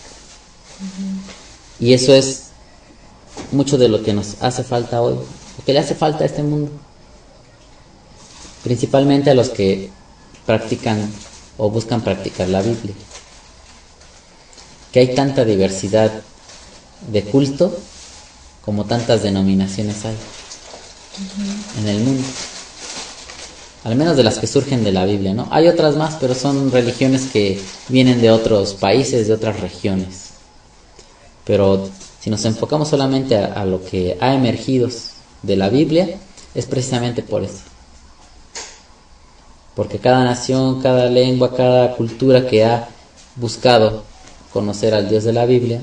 Y eso es mucho de lo que nos hace falta hoy, lo que le hace falta a este mundo, principalmente a los que practican o buscan practicar la Biblia, que hay tanta diversidad de culto como tantas denominaciones hay en el mundo, al menos de las que surgen de la Biblia, ¿no? Hay otras más, pero son religiones que vienen de otros países, de otras regiones. Pero si nos enfocamos solamente a lo que ha emergido de la Biblia, es precisamente por eso. Porque cada nación, cada lengua, cada cultura que ha buscado conocer al Dios de la Biblia,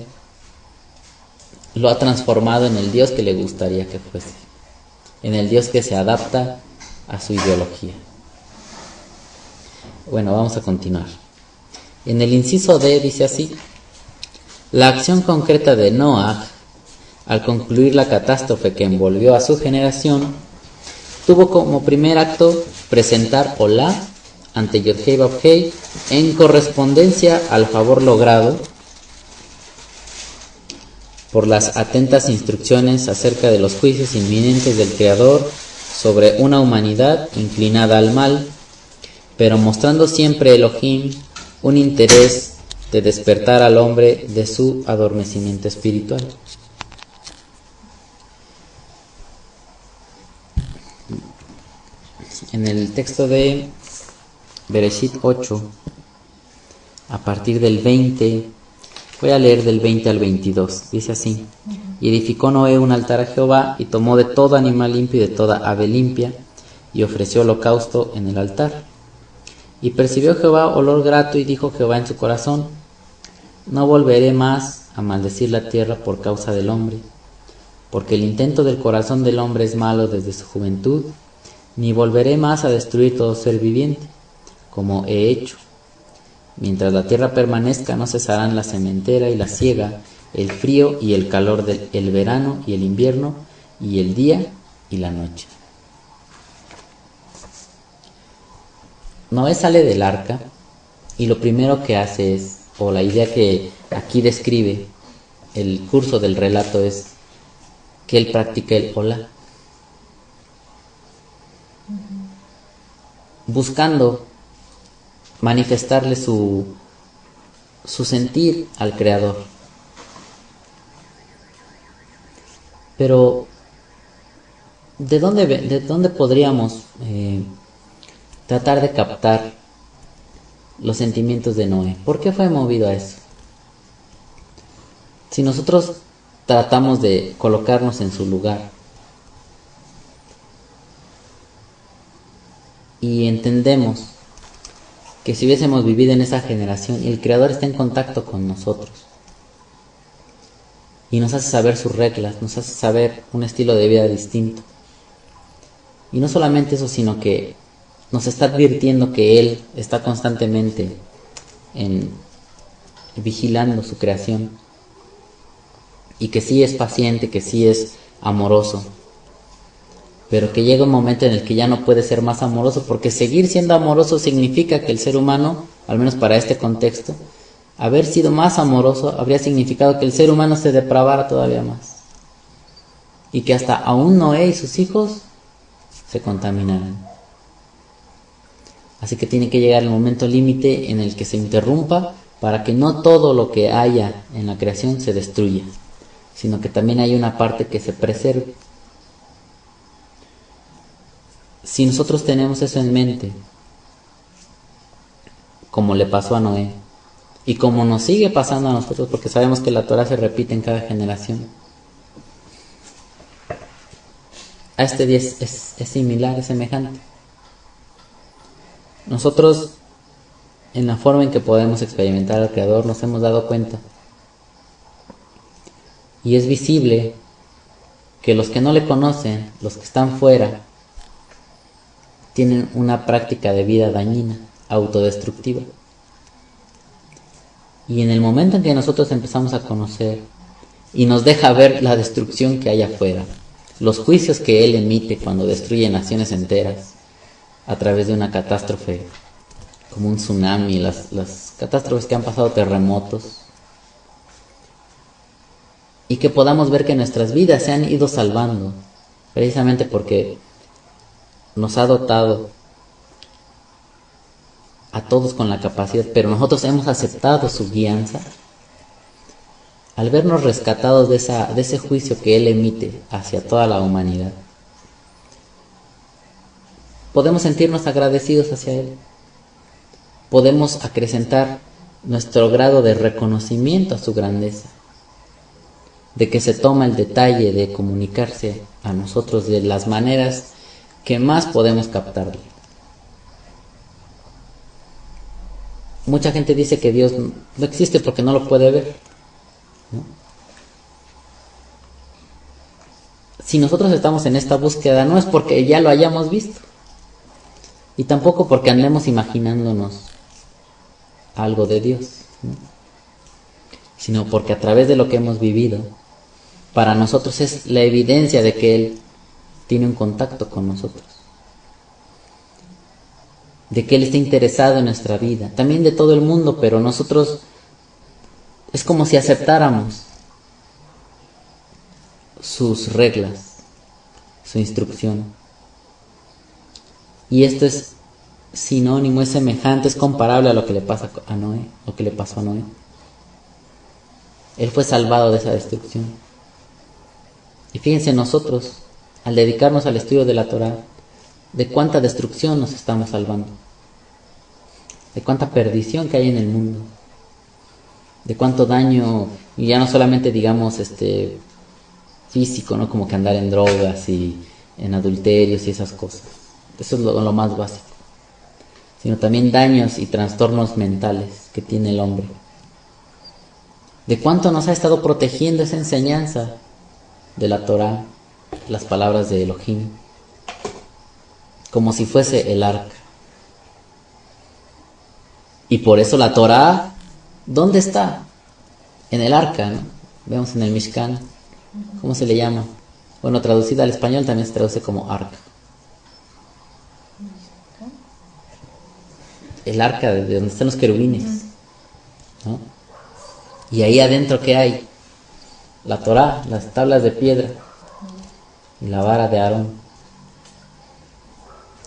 lo ha transformado en el Dios que le gustaría que fuese, en el Dios que se adapta a su ideología. Bueno, vamos a continuar. En el inciso D dice así: la acción concreta de Noah, al concluir la catástrofe que envolvió a su generación, tuvo como primer acto presentar olá ante Yod-Hei Vav-Hei en correspondencia al favor logrado por las atentas instrucciones acerca de los juicios inminentes del Creador sobre una humanidad inclinada al mal, pero mostrando siempre Elohim un interés de despertar al hombre de su adormecimiento espiritual. En el texto de Bereshit 8, a partir del 20, voy a leer del 20 al 22, dice así: y edificó Noé un altar a Jehová, y tomó de todo animal limpio y de toda ave limpia, y ofreció holocausto en el altar. Y percibió Jehová olor grato, y dijo Jehová en su corazón: no volveré más a maldecir la tierra por causa del hombre, porque el intento del corazón del hombre es malo desde su juventud, ni volveré más a destruir todo ser viviente, como he hecho. Mientras la tierra permanezca, no cesarán la sementera y la siega, el frío y el calor del verano y el invierno, y el día y la noche. Noé sale del arca y lo primero que hace es, o la idea que aquí describe el curso del relato es que él practica el Olá, buscando manifestarle su sentir al Creador. Pero, ¿de dónde podríamos tratar de captar los sentimientos de Noé? ¿Por qué fue movido a eso? Si nosotros tratamos de colocarnos en su lugar y entendemos que si hubiésemos vivido en esa generación y el Creador está en contacto con nosotros y nos hace saber sus reglas, nos hace saber un estilo de vida distinto, y no solamente eso, sino que nos está advirtiendo que Él está constantemente vigilando su creación y que sí es paciente, que sí es amoroso, pero que llega un momento en el que ya no puede ser más amoroso, porque seguir siendo amoroso significa que el ser humano, al menos para este contexto, haber sido más amoroso habría significado que el ser humano se depravara todavía más y que hasta aún Noé y sus hijos se contaminaran. Así que tiene que llegar el momento límite en el que se interrumpa para que no todo lo que haya en la creación se destruya, sino que también hay una parte que se preserve. Si nosotros tenemos eso en mente, como le pasó a Noé, y como nos sigue pasando a nosotros, porque sabemos que la Torah se repite en cada generación, a este día es similar, es semejante. Nosotros, en la forma en que podemos experimentar al Creador, nos hemos dado cuenta, y es visible que los que no le conocen, los que están fuera, tienen una práctica de vida dañina, autodestructiva. Y en el momento en que nosotros empezamos a conocer y nos deja ver la destrucción que hay afuera, los juicios que Él emite cuando destruye naciones enteras a través de una catástrofe como un tsunami, las catástrofes que han pasado, terremotos, y que podamos ver que nuestras vidas se han ido salvando precisamente porque nos ha dotado a todos con la capacidad, pero nosotros hemos aceptado su guianza. Al vernos rescatados de ese juicio que Él emite hacia toda la humanidad, podemos sentirnos agradecidos hacia Él. Podemos acrecentar nuestro grado de reconocimiento a su grandeza, de que se toma el detalle de comunicarse a nosotros de las maneras que más podemos captarle. Mucha gente dice que Dios no existe porque no lo puede ver, ¿no? Si nosotros estamos en esta búsqueda, no es porque ya lo hayamos visto, y tampoco porque andemos imaginándonos algo de Dios, ¿no? Sino porque a través de lo que hemos vivido, para nosotros es la evidencia de que Él tiene un contacto con nosotros, de que Él está interesado en nuestra vida, también de todo el mundo, pero nosotros es como si aceptáramos sus reglas, su instrucción. Y esto es sinónimo, es semejante, es comparable a lo que le pasa a Noé, lo que le pasó a Noé. Él fue salvado de esa destrucción. Y fíjense nosotros, al dedicarnos al estudio de la Torah, de cuánta destrucción nos estamos salvando, de cuánta perdición que hay en el mundo, de cuánto daño, y ya no solamente digamos físico, ¿no? Como que andar en drogas y en adulterios y esas cosas. Eso es lo más básico. Sino también daños y trastornos mentales que tiene el hombre. De cuánto nos ha estado protegiendo esa enseñanza de la Torah, las palabras de Elohim, como si fuese el arca. Y por eso la Torah, ¿dónde está? En el arca, ¿no? Vemos en el Mishkan, ¿cómo se le llama? Bueno, traducida al español también se traduce como arca. el arca de donde están los querubines, ¿no? Y ahí adentro, ¿qué hay? La Torá, las tablas de piedra y la vara de Aarón.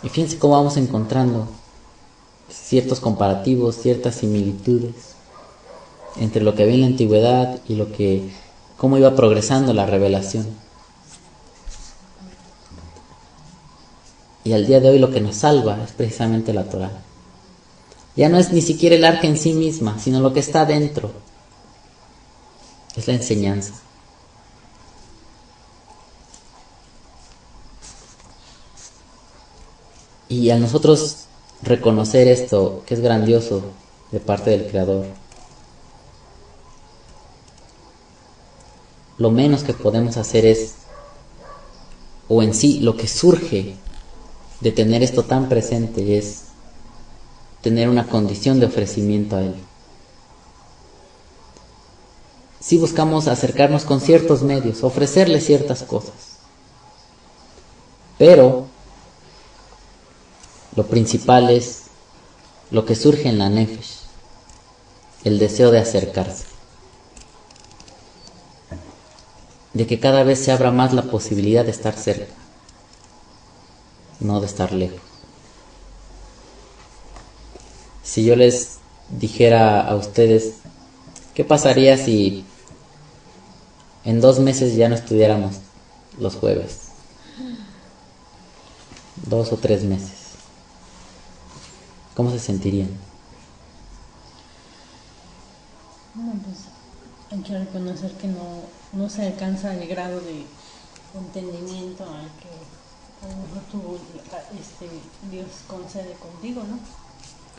Y fíjense cómo vamos encontrando ciertos comparativos, ciertas similitudes entre lo que había en la antigüedad y cómo iba progresando la revelación. Y al día de hoy lo que nos salva es precisamente la Torá. Ya no es ni siquiera el arca en sí misma, sino lo que está dentro. Es la enseñanza. Y al nosotros reconocer esto, que es grandioso de parte del Creador, lo menos que podemos hacer es, o en sí, lo que surge de tener esto tan presente es tener una condición de ofrecimiento a Él. Si buscamos acercarnos con ciertos medios, ofrecerle ciertas cosas, pero lo principal es lo que surge en la nefesh, el deseo de acercarse, de que cada vez se abra más la posibilidad de estar cerca, no de estar lejos. Si yo les dijera a ustedes, ¿qué pasaría si en 2 meses ya no estudiáramos los jueves? 2 o 3 meses. ¿Cómo se sentirían? No, pues hay que reconocer que no se alcanza el grado de entendimiento al que a lo mejor Dios concede contigo, ¿no?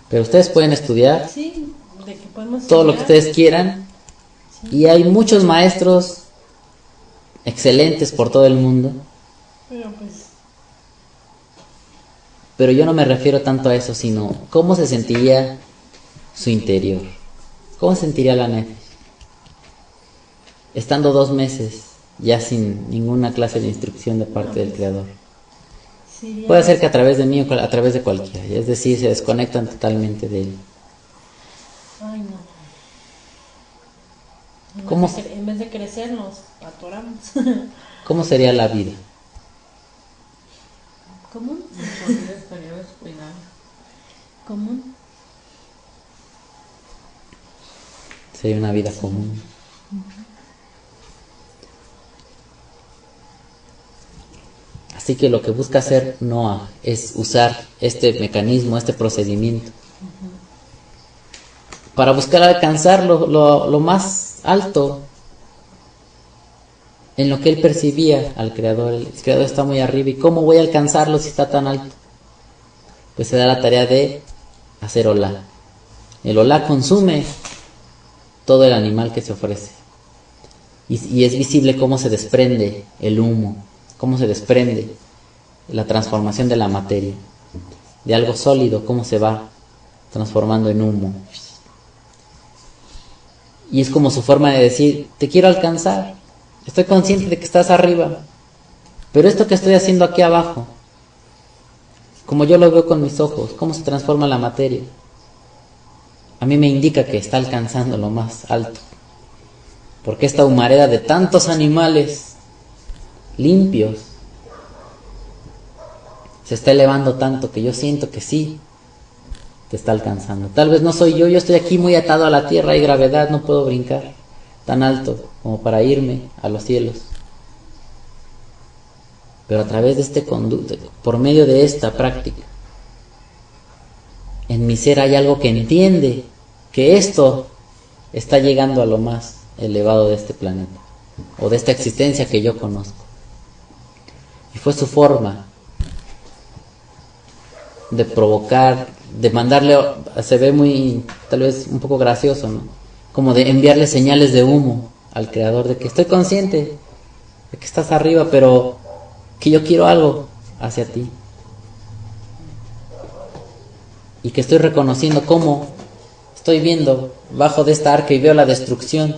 Pero ustedes pueden estudiar, sí, de que podemos todo lo que ustedes quieran, sí. Y hay muchos maestros excelentes por todo el mundo. Pero yo no me refiero tanto a eso, sino cómo se sentiría su interior. ¿Cómo se sentiría la nefesh? Estando 2 meses ya sin ninguna clase de instrucción de parte del Creador. Sí, puede ser que a través de mí o a través de cualquiera, es decir, se desconectan totalmente de Él. Ay, no. ¿Cómo? En vez de crecer nos atoramos. ¿Cómo sería la vida? ¿Común? ¿Común? Sería una vida común. Así que lo que busca hacer Noah es usar este mecanismo, este procedimiento, para buscar alcanzar lo más alto en lo que él percibía al Creador. El Creador está muy arriba, ¿y cómo voy a alcanzarlo si está tan alto? Pues se da la tarea de hacer olá. El olá consume todo el animal que se ofrece, y es visible cómo se desprende el humo, cómo se desprende la transformación de la materia, de algo sólido, cómo se va transformando en humo. Y es como su forma de decir, te quiero alcanzar, estoy consciente de que estás arriba, pero esto que estoy haciendo aquí abajo, como yo lo veo con mis ojos, cómo se transforma la materia, a mí me indica que está alcanzando lo más alto, porque esta humareda de tantos animales limpios se está elevando tanto que yo siento que sí te está alcanzando. Tal vez no soy yo estoy aquí muy atado a la tierra, hay gravedad, no puedo brincar tan alto como para irme a los cielos. Pero a través de este conducto, por medio de esta práctica, en mi ser hay algo que entiende que esto está llegando a lo más elevado de este planeta, o de esta existencia que yo conozco. Y fue su forma de provocar, de mandarle, se ve muy, tal vez un poco gracioso, ¿no? Como de enviarle señales de humo al Creador, de que estoy consciente de que estás arriba, pero que yo quiero algo hacia ti. Y que estoy reconociendo cómo estoy viendo bajo de esta arca y veo la destrucción.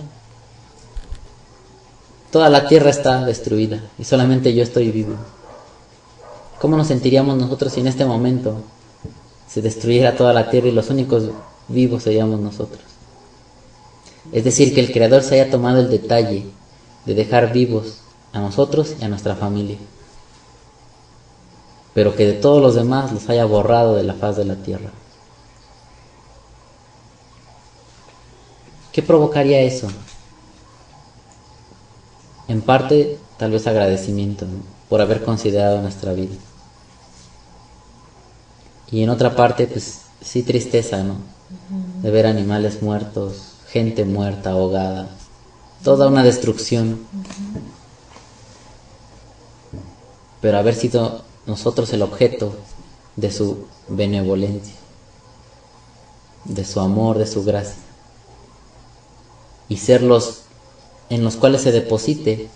Toda la tierra está destruida y solamente yo estoy vivo. ¿Cómo nos sentiríamos nosotros si en este momento se destruyera toda la tierra y los únicos vivos seríamos nosotros. Es decir, que el Creador se haya tomado el detalle de dejar vivos a nosotros y a nuestra familia, pero que de todos los demás los haya borrado de la faz de la tierra. ¿Qué provocaría eso? En parte, tal vez agradecimiento, ¿no?, por haber considerado nuestra vida. Y en otra parte, pues sí, tristeza, ¿no?, de ver animales muertos, gente muerta, ahogada, toda una destrucción. Pero haber sido nosotros el objeto de su benevolencia, de su amor, de su gracia, y ser los en los cuales se deposite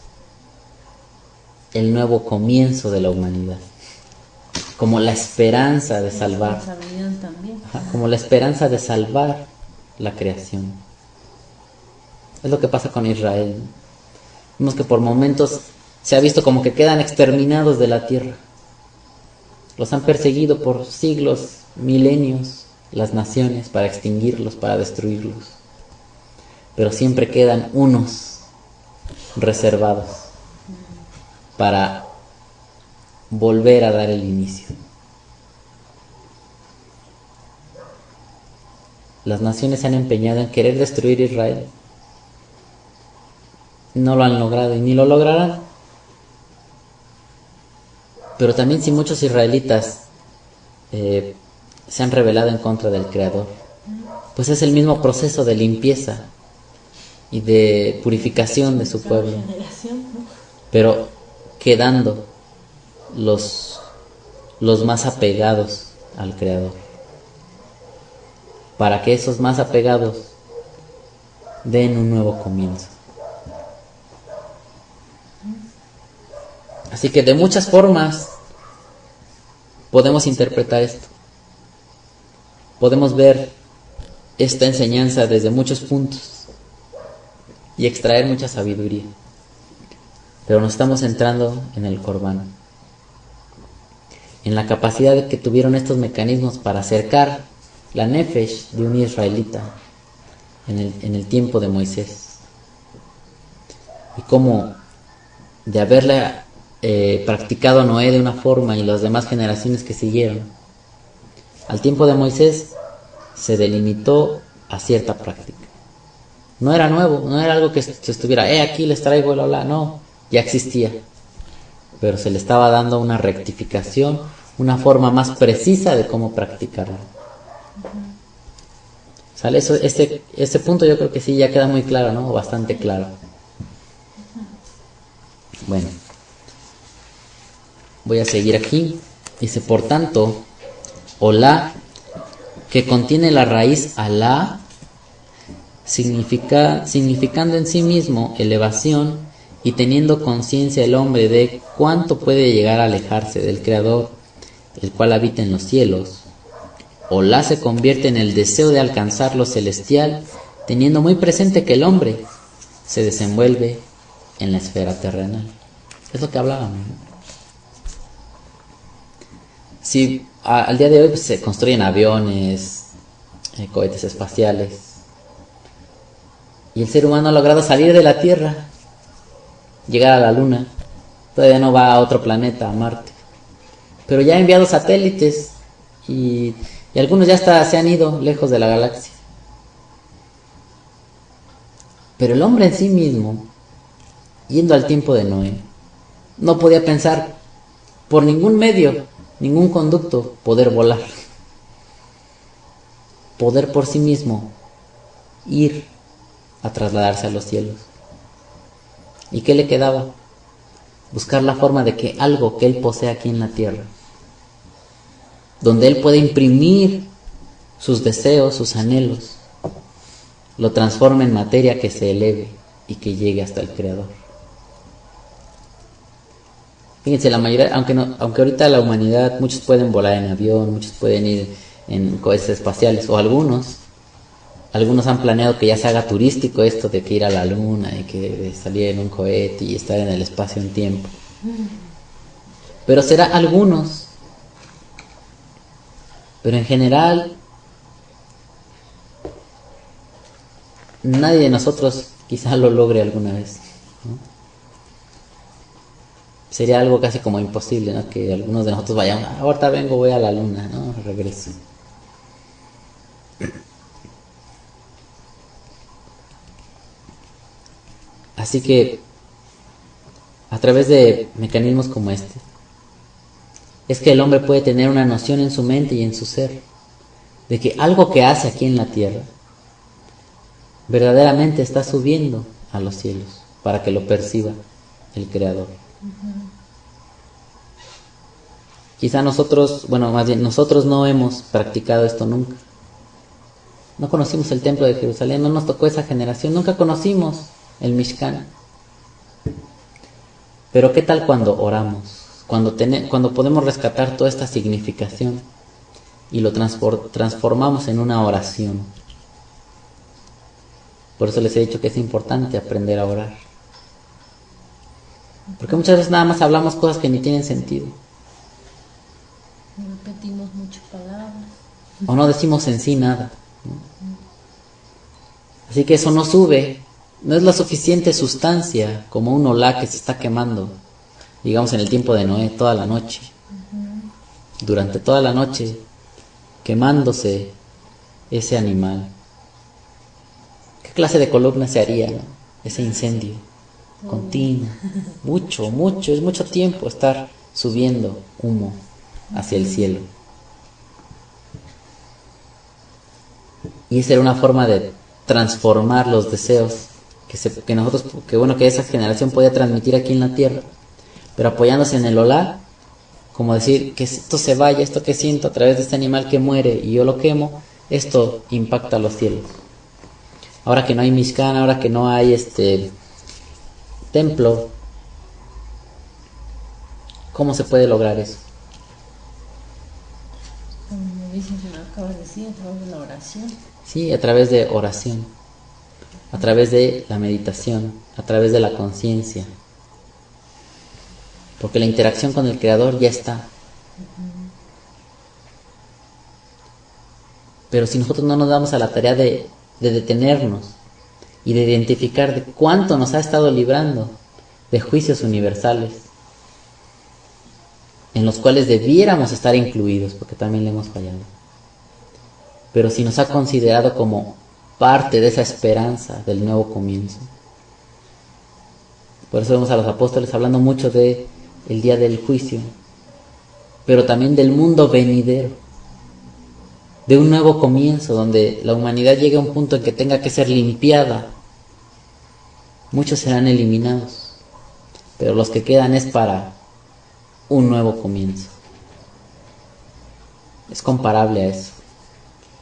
el nuevo comienzo de la humanidad, como la esperanza de salvar, como la esperanza de salvar la creación. Es lo que pasa con Israel, ¿no? Vemos que por momentos se ha visto como que quedan exterminados de la tierra. Los han perseguido por siglos, milenios, las naciones, para extinguirlos, para destruirlos. Pero siempre quedan unos reservados para volver a dar el inicio. Las naciones se han empeñado en querer destruir Israel. No lo han logrado y ni lo lograrán. Pero también si muchos israelitas se han rebelado en contra del Creador, pues es el mismo proceso de limpieza y de purificación de su pueblo, pero quedando los más apegados al Creador, para que esos más apegados den un nuevo comienzo. Así que de muchas formas podemos interpretar esto. Podemos ver esta enseñanza desde muchos puntos y extraer mucha sabiduría. Pero nos estamos centrando en el Corbán, en la capacidad que tuvieron estos mecanismos para acercar la nefesh de un israelita en el tiempo de Moisés, y cómo de haberla practicado Noé de una forma y las demás generaciones que siguieron, al tiempo de Moisés se delimitó a cierta práctica. No era nuevo, no era algo que se estuviera, aquí les traigo el olá, no, ya existía, pero se le estaba dando una rectificación, una forma más precisa de cómo practicarlo. ¿Sale? Este punto yo creo que sí ya queda muy claro, ¿no? Bastante claro. Bueno, voy a seguir aquí. Dice, por tanto, olá, que contiene la raíz alá, significando en sí mismo elevación, y teniendo conciencia el hombre de cuánto puede llegar a alejarse del Creador, el cual habita en los cielos. Olá se convierte en el deseo de alcanzar lo celestial, teniendo muy presente que el hombre se desenvuelve en la esfera terrenal. Es lo que hablábamos, ¿no? Si al día de hoy pues, se construyen aviones, cohetes espaciales, y el ser humano ha logrado salir de la Tierra, llegar a la Luna, todavía no va a otro planeta, a Marte, pero ya ha enviado satélites y algunos ya hasta se han ido lejos de la galaxia. Pero el hombre en sí mismo, yendo al tiempo de Noé, no podía pensar por ningún medio, ningún conducto, poder volar, poder por sí mismo ir a trasladarse a los cielos. ¿Y qué le quedaba? Buscar la forma de que algo que él posee aquí en la tierra, donde él puede imprimir sus deseos, sus anhelos, lo transforme en materia que se eleve y que llegue hasta el Creador. Fíjense, la mayoría, aunque ahorita la humanidad, muchos pueden volar en avión, muchos pueden ir en cohetes espaciales, o algunos han planeado que ya se haga turístico esto de que ir a la luna y que salir en un cohete y estar en el espacio un tiempo. Pero será algunos Pero en general, nadie de nosotros quizás lo logre alguna vez, ¿no? Sería algo casi como imposible, ¿no? Que algunos de nosotros vayamos, ahorita vengo, voy a la luna, ¿no? Regreso. Así que, a través de mecanismos como este, es que el hombre puede tener una noción en su mente y en su ser de que algo que hace aquí en la tierra verdaderamente está subiendo a los cielos para que lo perciba el Creador. Quizá nosotros, bueno, más bien nosotros no hemos practicado esto nunca. No conocimos el templo de Jerusalén, no nos tocó esa generación, nunca conocimos el Mishkan. Pero ¿qué tal cuando oramos? Cuando podemos rescatar toda esta significación y lo transformamos en una oración. Por eso les he dicho que es importante aprender a orar. Porque muchas veces nada más hablamos cosas que ni tienen sentido. Repetimos muchas palabras. O no decimos en sí nada, ¿no? Así que eso no sube, no es la suficiente sustancia como un olá que se está quemando, digamos en el tiempo de Noé, toda la noche. Durante toda la noche, quemándose ese animal. ¿Qué clase de columna se haría, ¿no? Ese incendio continuo, es mucho tiempo estar subiendo humo hacia el cielo. Y esa era una forma de transformar los deseos que esa generación podía transmitir aquí en la tierra, pero apoyándose en el olá, como decir que esto se vaya, esto que siento a través de este animal que muere y yo lo quemo, esto impacta los cielos. Ahora que no hay Mishkan, ahora que no hay templo, ¿cómo se puede lograr eso? Como dices, me acabas de decir, a través de la oración. Sí, a través de oración, a través de la meditación, a través de la conciencia. Porque la interacción con el Creador ya está. Pero si nosotros no nos damos a la tarea de detenernos y de identificar de cuánto nos ha estado librando de juicios universales, en los cuales debiéramos estar incluidos, porque también le hemos fallado. Pero si nos ha considerado como parte de esa esperanza del nuevo comienzo. Por eso vemos a los apóstoles hablando mucho de el día del juicio, pero también del mundo venidero, de un nuevo comienzo donde la humanidad llegue a un punto en que tenga que ser limpiada. Muchos serán eliminados, pero los que quedan es para un nuevo comienzo. Es comparable a eso.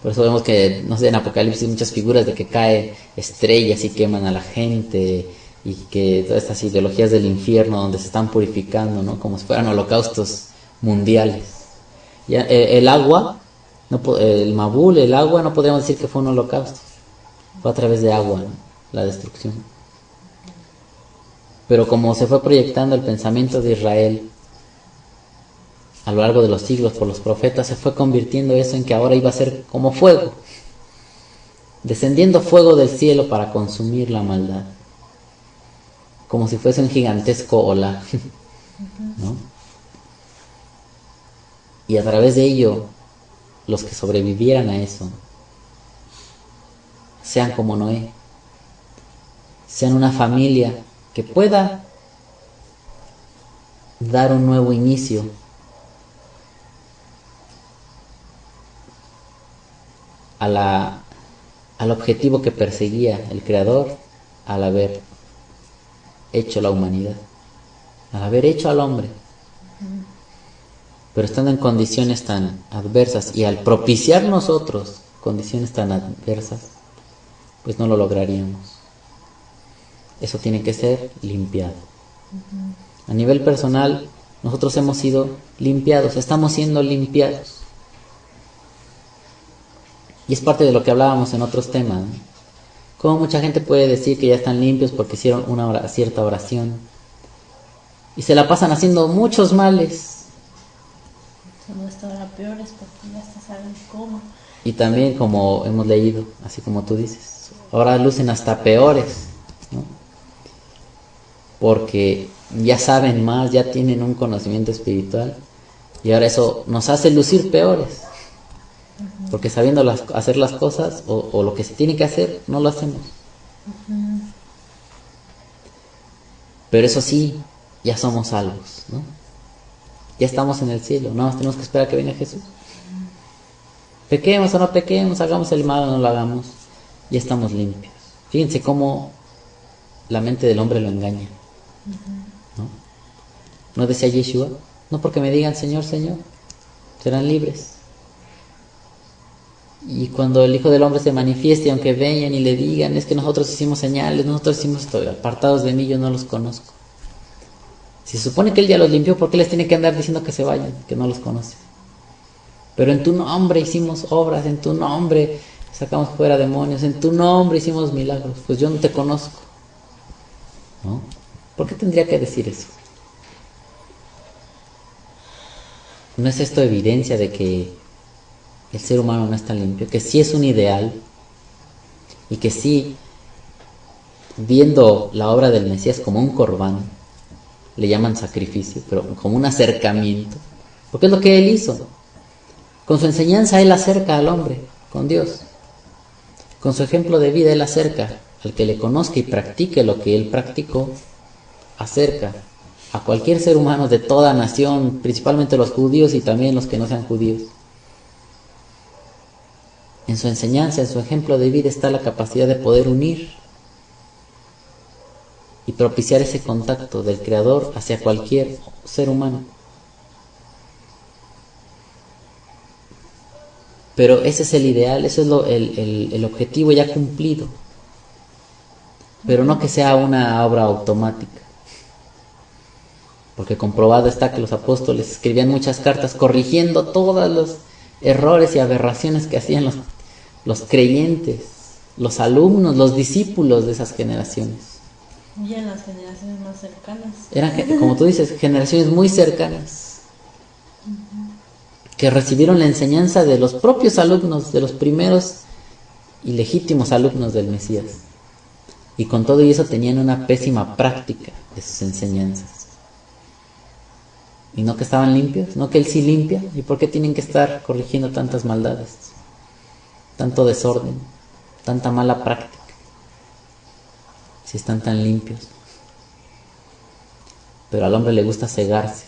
Por eso vemos que, no sé, en Apocalipsis hay muchas figuras de que caen estrellas y queman a la gente, y que todas estas ideologías del infierno donde se están purificando, ¿no? Como si fueran holocaustos mundiales. Ya, el agua, el Mabul, el agua, no podríamos decir que fue un holocausto. Fue a través de agua, ¿no? La destrucción. Pero como se fue proyectando el pensamiento de Israel a lo largo de los siglos por los profetas, se fue convirtiendo eso en que ahora iba a ser como fuego, descendiendo fuego del cielo para consumir la maldad, como si fuese un gigantesco olá, ¿no? Y a través de ello, los que sobrevivieran a eso, sean como Noé, sean una familia que pueda dar un nuevo inicio al objetivo que perseguía el Creador al haber hecho la humanidad, al haber hecho al hombre. Pero estando en condiciones tan adversas y al propiciar nosotros condiciones tan adversas, pues no lo lograríamos. Eso tiene que ser limpiado. A nivel personal, nosotros hemos sido limpiados, estamos siendo limpiados. Y es parte de lo que hablábamos en otros temas, ¿no? Cómo mucha gente puede decir que ya están limpios porque hicieron una cierta oración y se la pasan haciendo muchos males. Cuando está ahora peor es porque ya hasta saben cómo. Y también, como hemos leído, así como tú dices, ahora lucen hasta peores, ¿no? Porque ya saben más, ya tienen un conocimiento espiritual, y ahora eso nos hace lucir peores, porque sabiendo hacer las cosas o lo que se tiene que hacer, no lo hacemos. Pero eso sí, ya somos salvos, ¿no? Ya estamos en el cielo, nada más tenemos que esperar a que venga Jesús. Pequemos o no pequemos, hagamos el mal o no lo hagamos, ya estamos limpios. Fíjense cómo la mente del hombre lo engaña, ¿no? ¿No decía Yeshua? No porque me digan Señor, Señor, serán libres. Y cuando el Hijo del Hombre se manifieste, aunque vengan y le digan, es que nosotros hicimos señales, nosotros hicimos esto, apartados de mí, yo no los conozco. Si se supone que Él ya los limpió, ¿por qué les tiene que andar diciendo que se vayan, que no los conoce? Pero en tu nombre hicimos obras, en tu nombre sacamos fuera demonios, en tu nombre hicimos milagros. Pues yo no te conozco, ¿no? ¿Por qué tendría que decir eso? ¿No es esto evidencia de que el ser humano no está limpio? Que sí es un ideal y que sí, viendo la obra del Mesías como un corbán, le llaman sacrificio, pero como un acercamiento, porque es lo que Él hizo. Con su enseñanza Él acerca al hombre con Dios. Con su ejemplo de vida Él acerca al que le conozca y practique lo que Él practicó, acerca a cualquier ser humano de toda nación, principalmente los judíos y también los que no sean judíos. En su enseñanza, en su ejemplo de vida está la capacidad de poder unir y propiciar ese contacto del Creador hacia cualquier ser humano. Pero ese es el ideal, ese es el objetivo ya cumplido. Pero no que sea una obra automática. Porque comprobado está que los apóstoles escribían muchas cartas corrigiendo todos los errores y aberraciones que hacían los creyentes, los alumnos, los discípulos de esas generaciones. Y en las generaciones más cercanas. Eran, como tú dices, generaciones muy cercanas, que recibieron la enseñanza de los propios alumnos, de los primeros y legítimos alumnos del Mesías. Y con todo eso tenían una pésima práctica de sus enseñanzas. ¿Y no que estaban limpios? ¿No que Él sí limpia? ¿Y por qué tienen que estar corrigiendo tantas maldades? Tanto desorden, tanta mala práctica, si están tan limpios. Pero al hombre le gusta cegarse,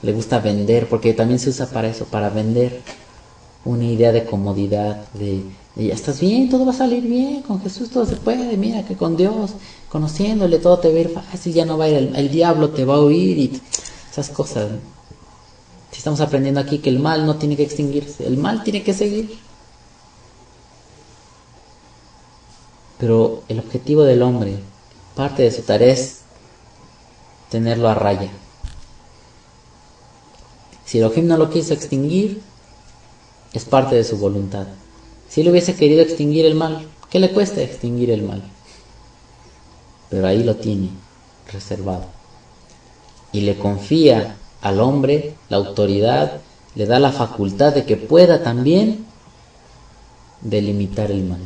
le gusta vender, porque también se usa para eso, para vender una idea de comodidad, de ya estás bien, todo va a salir bien, con Jesús todo se puede, mira que con Dios, conociéndole todo te va a ir fácil, ya no va a ir, el diablo te va a oír y esas cosas. Si estamos aprendiendo aquí que el mal no tiene que extinguirse, el mal tiene que seguir. Pero el objetivo del hombre, parte de su tarea es tenerlo a raya. Si Elohim no lo quiso extinguir, es parte de su voluntad. Si él hubiese querido extinguir el mal, ¿qué le cuesta extinguir el mal? Pero ahí lo tiene reservado. Y le confía al hombre la autoridad, le da la facultad de que pueda también delimitar el mal.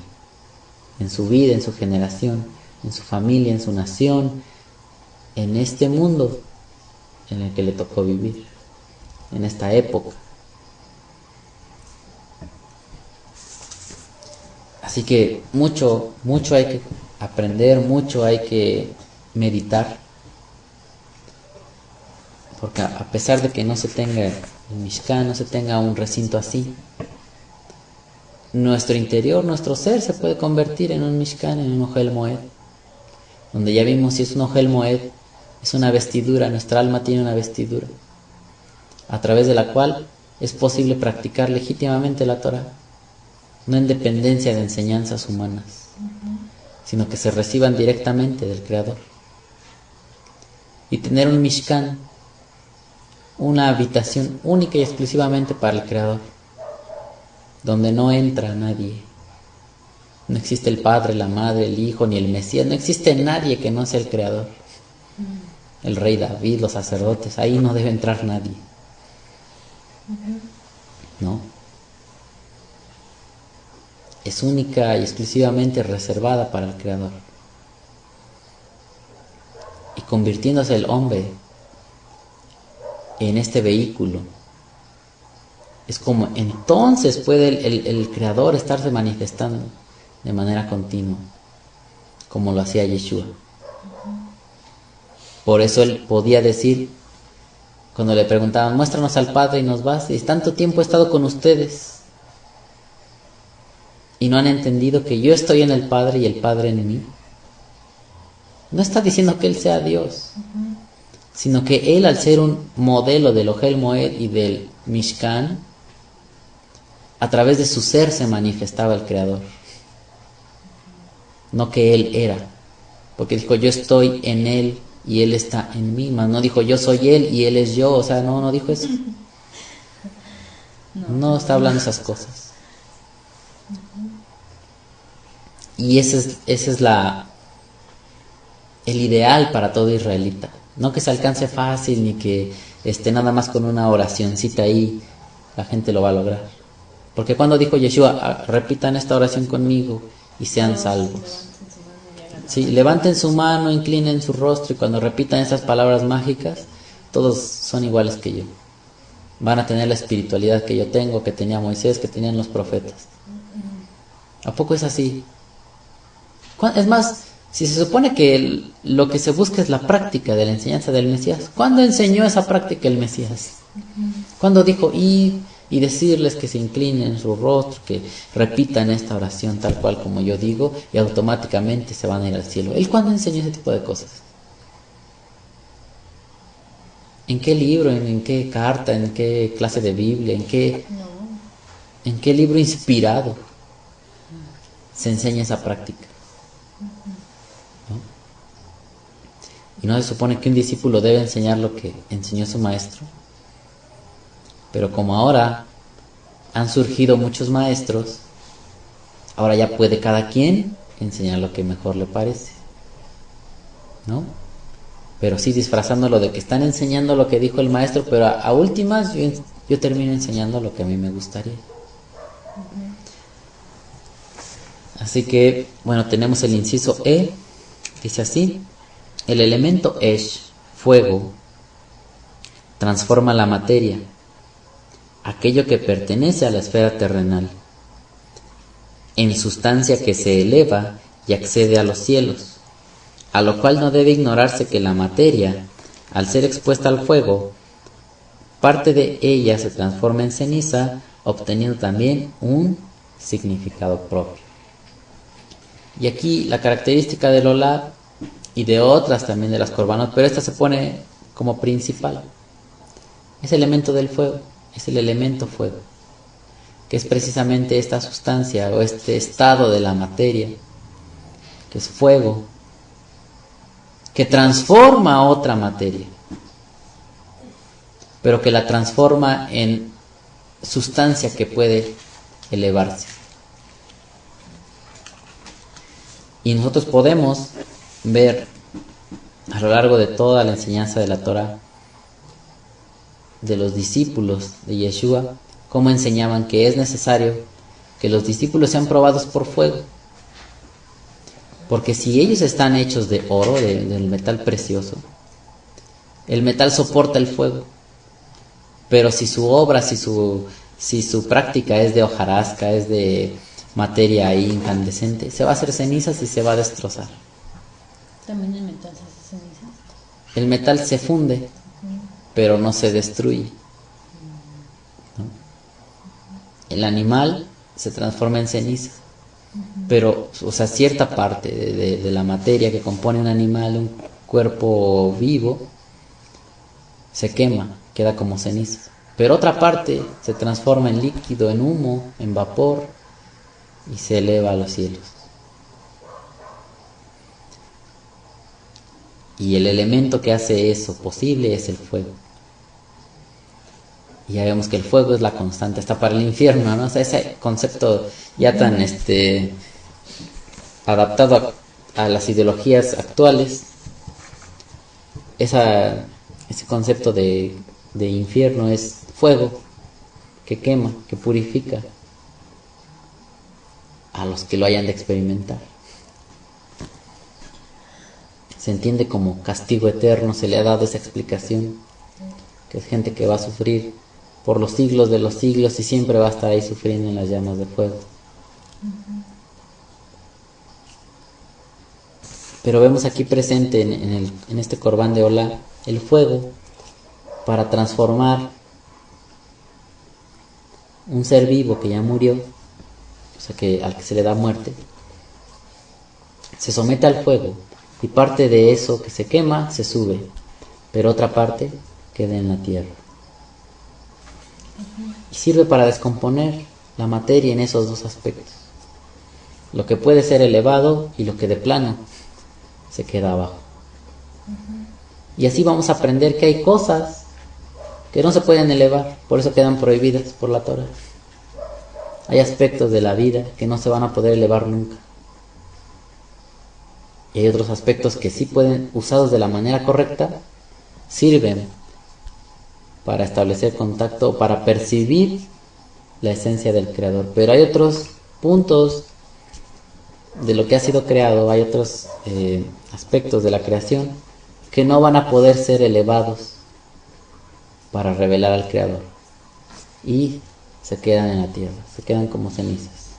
En su vida, en su generación, en su familia, en su nación, en este mundo en el que le tocó vivir, en esta época. Así que mucho hay que aprender, mucho hay que meditar, porque a pesar de que no se tenga el Mishkan, no se tenga un recinto así, nuestro interior, nuestro ser se puede convertir en un Mishkan, en un Ohel Moed, donde ya vimos si es un Ohel Moed, es una vestidura, nuestra alma tiene una vestidura, a través de la cual es posible practicar legítimamente la Torah, no en dependencia de enseñanzas humanas, sino que se reciban directamente del Creador. Y tener un Mishkan, una habitación única y exclusivamente para el Creador, donde no entra nadie. No existe el Padre, la Madre, el Hijo, ni el Mesías, no existe nadie que no sea el Creador. El Rey David, los sacerdotes, ahí no debe entrar nadie. ¿no? Es única y exclusivamente reservada para el Creador. Y convirtiéndose el hombre en este vehículo, es como entonces puede el Creador estarse manifestando de manera continua, como lo hacía Yeshua. Por eso él podía decir, cuando le preguntaban, muéstranos al Padre y nos vas, y tanto tiempo he estado con ustedes y no han entendido que yo estoy en el Padre y el Padre en mí. No está diciendo que él sea Dios, sino que él, al ser un modelo del Ohel Moed y del Mishkan, a través de su ser se manifestaba el Creador, no que él era, porque dijo yo estoy en él y él está en mí, mas no dijo yo soy él y él es yo, o sea, no dijo eso. No está hablando esas cosas. Y ese es el ideal para todo israelita. No que se alcance fácil ni que esté nada más con una oracioncita ahí, la gente lo va a lograr. Porque cuando dijo Yeshua, repitan esta oración conmigo y sean salvos. Sí, levanten su mano, inclinen su rostro y cuando repitan esas palabras mágicas, todos son iguales que yo. Van a tener la espiritualidad que yo tengo, que tenía Moisés, que tenían los profetas. ¿A poco es así? Es más, si se supone que lo que se busca es la práctica de la enseñanza del Mesías, ¿cuándo enseñó esa práctica el Mesías? ¿Cuándo dijo ir y decirles que se inclinen su rostro, que repitan esta oración tal cual como yo digo y automáticamente se van a ir al cielo? ¿Él cuándo enseñó ese tipo de cosas? ¿En qué libro, en qué carta, en qué clase de Biblia, en qué libro inspirado se enseña esa práctica? ¿No? Y no se supone que un discípulo debe enseñar lo que enseñó su maestro. Pero como ahora han surgido muchos maestros, ahora ya puede cada quien enseñar lo que mejor le parece, ¿no? Pero sí disfrazándolo de que están enseñando lo que dijo el maestro, pero a últimas yo termino enseñando lo que a mí me gustaría. Así que, bueno, tenemos el inciso E, dice así: el elemento Esh, fuego, transforma la materia, aquello que pertenece a la esfera terrenal, en sustancia que se eleva y accede a los cielos, a lo cual no debe ignorarse que la materia, al ser expuesta al fuego, parte de ella se transforma en ceniza, obteniendo también un significado propio. Y aquí la característica del Olá y de otras también de las Korbanot, pero esta se pone como principal, es el elemento del fuego. Es el elemento fuego, que es precisamente esta sustancia o este estado de la materia, que es fuego, que transforma otra materia, pero que la transforma en sustancia que puede elevarse. Y nosotros podemos ver a lo largo de toda la enseñanza de la Torah, de los discípulos de Yeshua, cómo enseñaban que es necesario que los discípulos sean probados por fuego. Porque si ellos están hechos de oro, del metal precioso, el metal soporta el fuego. Pero si su obra, si su práctica es de hojarasca, es de materia ahí incandescente, se va a hacer cenizas y se va a destrozar. También el metal se hace ceniza. El metal se funde, pero no se destruye, ¿no? El animal se transforma en ceniza, pero, o sea, cierta parte de la materia que compone un animal, un cuerpo vivo, se quema, queda como ceniza. Pero otra parte se transforma en líquido, en humo, en vapor, y se eleva a los cielos. Y el elemento que hace eso posible es el fuego. Y ya vemos que el fuego es la constante, está para el infierno, ¿no? O sea, ese concepto ya tan adaptado a las ideologías actuales, ese concepto de infierno es fuego, que quema, que purifica a los que lo hayan de experimentar. Se entiende como castigo eterno, se le ha dado esa explicación, que es gente que va a sufrir por los siglos de los siglos y siempre va a estar ahí sufriendo en las llamas de fuego. Pero vemos aquí presente en este Corbán de Olá el fuego para transformar un ser vivo que ya murió, o sea que al que se le da muerte, se somete al fuego y parte de eso que se quema se sube, pero otra parte queda en la tierra. Y sirve para descomponer la materia en esos dos aspectos, lo que puede ser elevado y lo que de plano se queda abajo. Y así vamos a aprender que hay cosas que no se pueden elevar, por eso quedan prohibidas por la Torah. Hay aspectos de la vida que no se van a poder elevar nunca. Y hay otros aspectos que sí pueden, usados de la manera correcta, sirven para establecer contacto, para percibir la esencia del Creador. Pero hay otros puntos de lo que ha sido creado, hay otros aspectos de la creación que no van a poder ser elevados para revelar al Creador. Y se quedan en la tierra, se quedan como cenizas.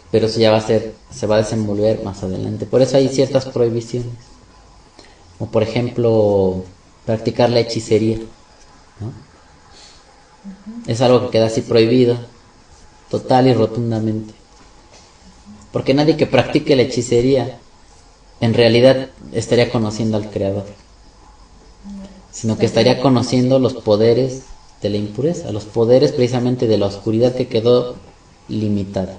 Pero eso ya se va a desenvolver más adelante. Por eso hay ciertas prohibiciones, como por ejemplo practicar la hechicería, ¿no? Es algo que queda así prohibido, total y rotundamente, porque nadie que practique la hechicería en realidad estaría conociendo al Creador, sino que estaría conociendo los poderes de la impureza, los poderes precisamente de la oscuridad que quedó limitada.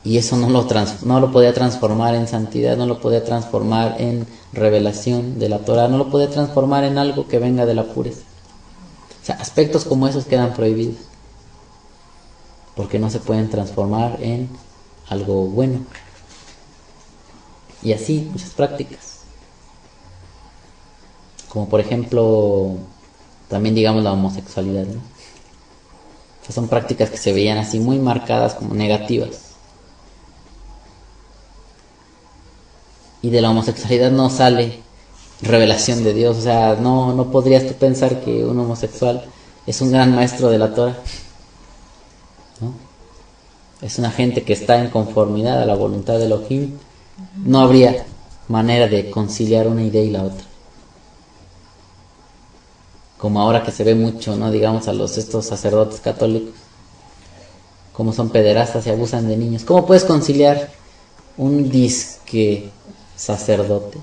Y eso no lo podía transformar en santidad, no lo podía transformar en revelación de la Torah, no lo podía transformar en algo que venga de la pureza. O sea, aspectos como esos quedan prohibidos, porque no se pueden transformar en algo bueno. Y así muchas prácticas, como por ejemplo también digamos la homosexualidad, ¿no? O sea, son prácticas que se veían así muy marcadas como negativas. Y de la homosexualidad no sale revelación de Dios. O sea, no podrías tú pensar que un homosexual es un gran maestro de la Torah, ¿no? Es una gente que está en conformidad a la voluntad de Elohim. No habría manera de conciliar una idea y la otra. Como ahora que se ve mucho, ¿no? Digamos a estos sacerdotes católicos, como son pederastas y abusan de niños. ¿Cómo puedes conciliar un disque sacerdote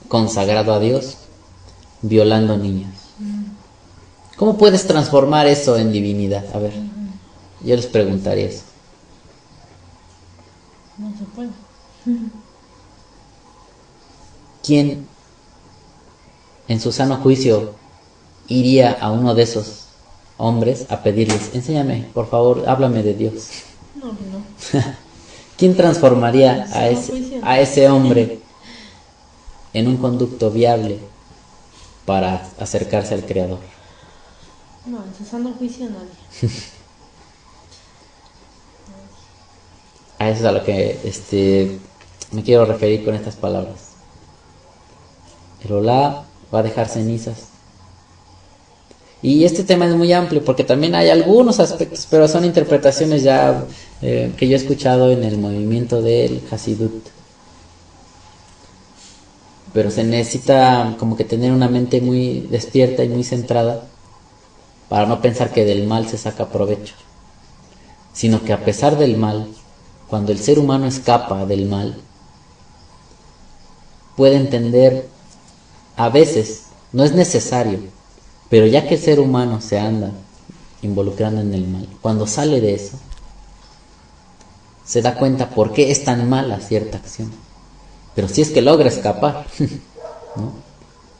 consagrado a Dios violando niños? ¿Cómo puedes transformar eso en divinidad? A ver, yo les preguntaría eso. No se puede. ¿Quién en su sano juicio iría a uno de esos hombres a pedirles, enséñame, por favor, háblame de Dios? No. ¿Quién transformaría a ese hombre en un conducto viable para acercarse al Creador? No, en su sano juicio nadie. A eso es a lo que me quiero referir con estas palabras. El Olá va a dejar cenizas. Y este tema es muy amplio porque también hay algunos aspectos, pero son interpretaciones ya que yo he escuchado en el movimiento del Hasidut. Pero se necesita como que tener una mente muy despierta y muy centrada para no pensar que del mal se saca provecho, sino que a pesar del mal, cuando el ser humano escapa del mal, puede entender, a veces no es necesario, pero ya que el ser humano se anda involucrando en el mal, cuando sale de eso, se da cuenta por qué es tan mala cierta acción. Pero si es que logra escapar, ¿no?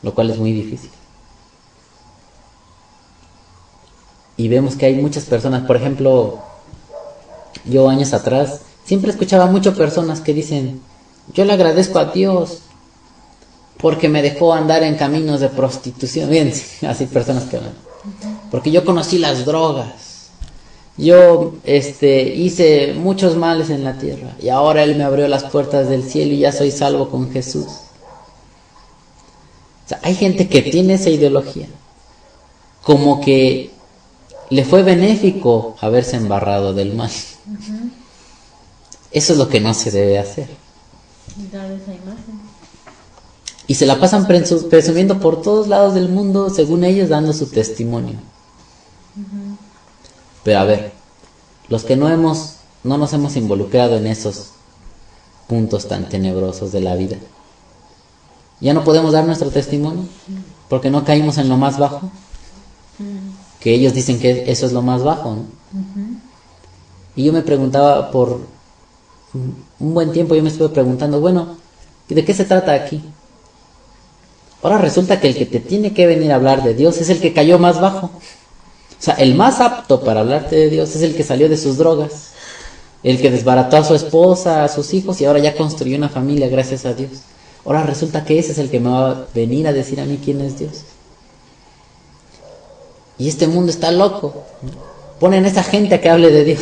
Lo cual es muy difícil. Y vemos que hay muchas personas, por ejemplo, yo años atrás siempre escuchaba muchas personas que dicen, yo le agradezco a Dios porque me dejó andar en caminos de prostitución. Bien, así personas que hablan. Porque yo conocí las drogas. Yo hice muchos males en la tierra y ahora Él me abrió las puertas del cielo y ya soy salvo con Jesús. O sea, hay gente que tiene esa ideología, como que le fue benéfico haberse embarrado del mal. Eso es lo que no se debe hacer. Dar esa imagen. Y se la pasan presumiendo por todos lados del mundo, según ellos, dando su testimonio. Pero a ver, los que no nos hemos involucrado en esos puntos tan tenebrosos de la vida, ¿ya no podemos dar nuestro testimonio? Porque no caímos en lo más bajo. Que ellos dicen que eso es lo más bajo, ¿no? Y yo me preguntaba por un buen tiempo, yo me estuve preguntando, bueno, ¿de qué se trata aquí? Ahora resulta que el que te tiene que venir a hablar de Dios es el que cayó más bajo. O sea, el más apto para hablarte de Dios es el que salió de sus drogas, el que desbarató a su esposa, a sus hijos y ahora ya construyó una familia gracias a Dios. Ahora resulta que ese es el que me va a venir a decir a mí quién es Dios. Y este mundo está loco. Ponen a esa gente a que hable de Dios,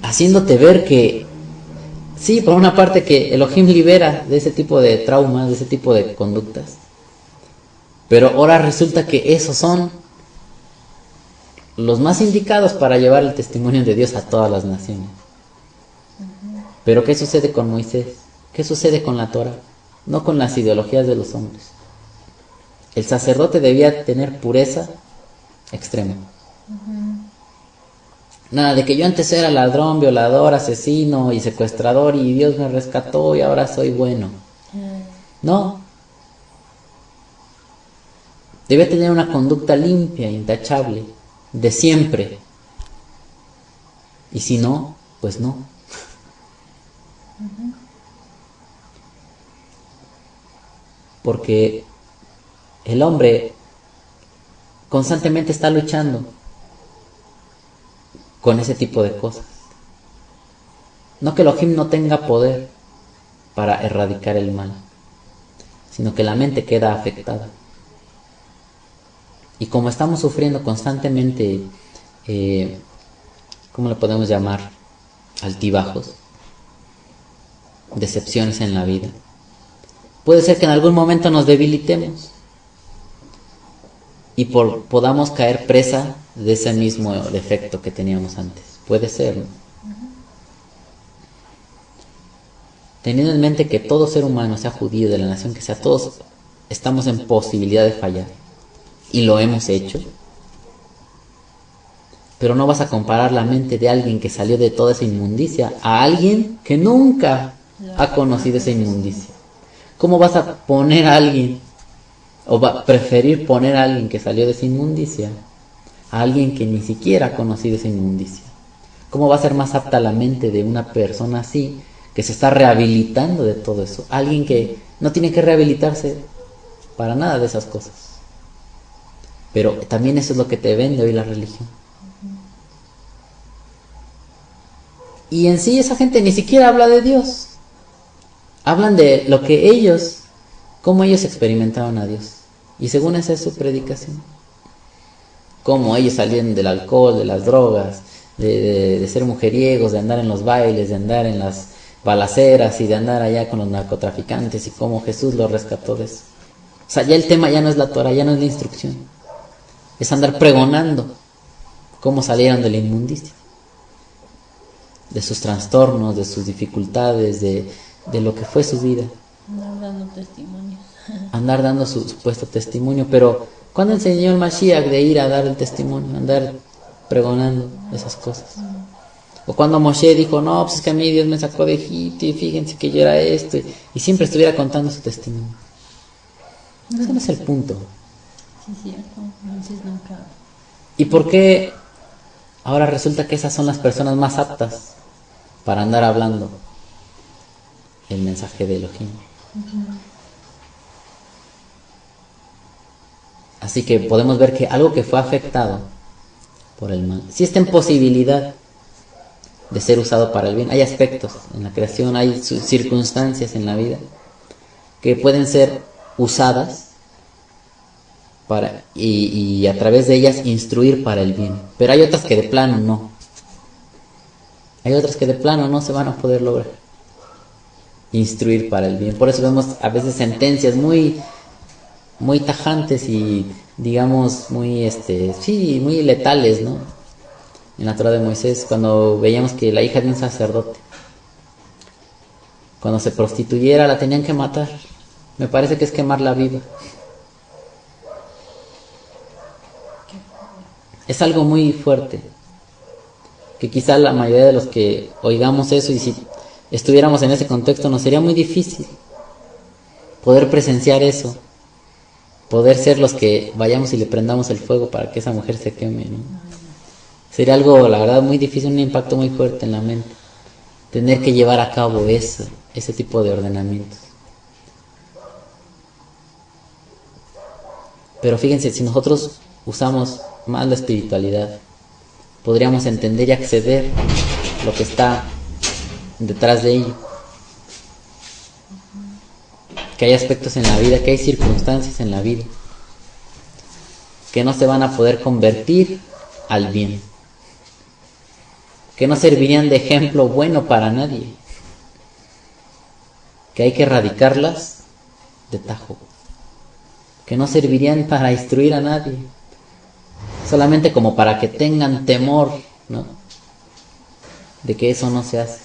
haciéndote ver que sí, por una parte que Elohim libera de ese tipo de traumas, de ese tipo de conductas, pero ahora resulta que esos son los más indicados para llevar el testimonio de Dios a todas las naciones. Pero ¿qué sucede con Moisés? ¿Qué sucede con la Torah? No con las ideologías de los hombres. El sacerdote debía tener pureza extrema. Nada de que yo antes era ladrón, violador, asesino y secuestrador y Dios me rescató y ahora soy bueno. No. Debe tener una conducta limpia, intachable, de siempre. Y si no, pues no. Porque el hombre constantemente está luchando con ese tipo de cosas. No que Elohim no tenga poder para erradicar el mal, sino que la mente queda afectada. Y como estamos sufriendo constantemente, ¿cómo le podemos llamar? Altibajos, decepciones en la vida. Puede ser que en algún momento nos debilitemos y podamos caer presa de ese mismo defecto que teníamos antes. Puede ser, ¿no? Teniendo en mente que todo ser humano, sea judío, de la nación que sea, todos estamos en posibilidad de fallar. Y lo hemos hecho. Pero no vas a comparar la mente de alguien que salió de toda esa inmundicia a alguien que nunca ha conocido esa inmundicia. ¿Cómo vas a poner a alguien, o va a preferir poner a alguien que salió de esa inmundicia a alguien que ni siquiera ha conocido esa inmundicia? ¿Cómo va a ser más apta la mente de una persona así, que se está rehabilitando de todo eso? Alguien que no tiene que rehabilitarse para nada de esas cosas. Pero también eso es lo que te vende hoy la religión. Y en sí esa gente ni siquiera habla de Dios. Hablan de lo que ellos, cómo ellos experimentaron a Dios. Y según esa es su predicación. Cómo ellos salieron del alcohol, de las drogas, de ser mujeriegos, de andar en los bailes, de andar en las balaceras y de andar allá con los narcotraficantes y cómo Jesús los rescató de eso. O sea, ya el tema ya no es la Torah, ya no es la instrucción. Es andar pregonando cómo salieron de la inmundicia, de sus trastornos, de sus dificultades, de lo que fue su vida. Andar dando testimonios. Andar dando su supuesto testimonio. Pero ¿cuándo enseñó el Mashiach de ir a dar el testimonio? Andar pregonando esas cosas. O cuando Moshe dijo, no, pues es que a mí Dios me sacó de Egipto y fíjense que yo era esto. Y siempre estuviera contando su testimonio. Ese no es el punto. Sí, cierto. Entonces nunca. ¿Y por qué ahora resulta que esas son las personas más aptas para andar hablando el mensaje de Elohim? Así que podemos ver que algo que fue afectado por el mal, si está en posibilidad de ser usado para el bien. Hay aspectos en la creación, hay circunstancias en la vida que pueden ser usadas y a través de ellas instruir para el bien. Pero hay otras que de plano no. Hay otras que de plano no se van a poder lograr instruir para el bien. Por eso vemos a veces sentencias muy tajantes y digamos muy muy letales, ¿no? En la Torá de Moisés, cuando veíamos que la hija de un sacerdote, cuando se prostituyera, la tenían que matar. Me parece que es quemarla viva. Es algo muy fuerte, que quizá la mayoría de los que oigamos eso, y si estuviéramos en ese contexto, nos sería muy difícil poder presenciar eso, poder ser los que vayamos y le prendamos el fuego para que esa mujer se queme, ¿no? Sería algo, la verdad, muy difícil, un impacto muy fuerte en la mente, tener que llevar a cabo ese tipo de ordenamientos. Pero fíjense, si nosotros usamos más la espiritualidad, podríamos entender y acceder lo que está detrás de ello. Que hay aspectos en la vida, que hay circunstancias en la vida que no se van a poder convertir al bien, que no servirían de ejemplo bueno para nadie, que hay que erradicarlas de tajo, que no servirían para instruir a nadie, solamente como para que tengan temor, ¿no?, de que eso no se hace,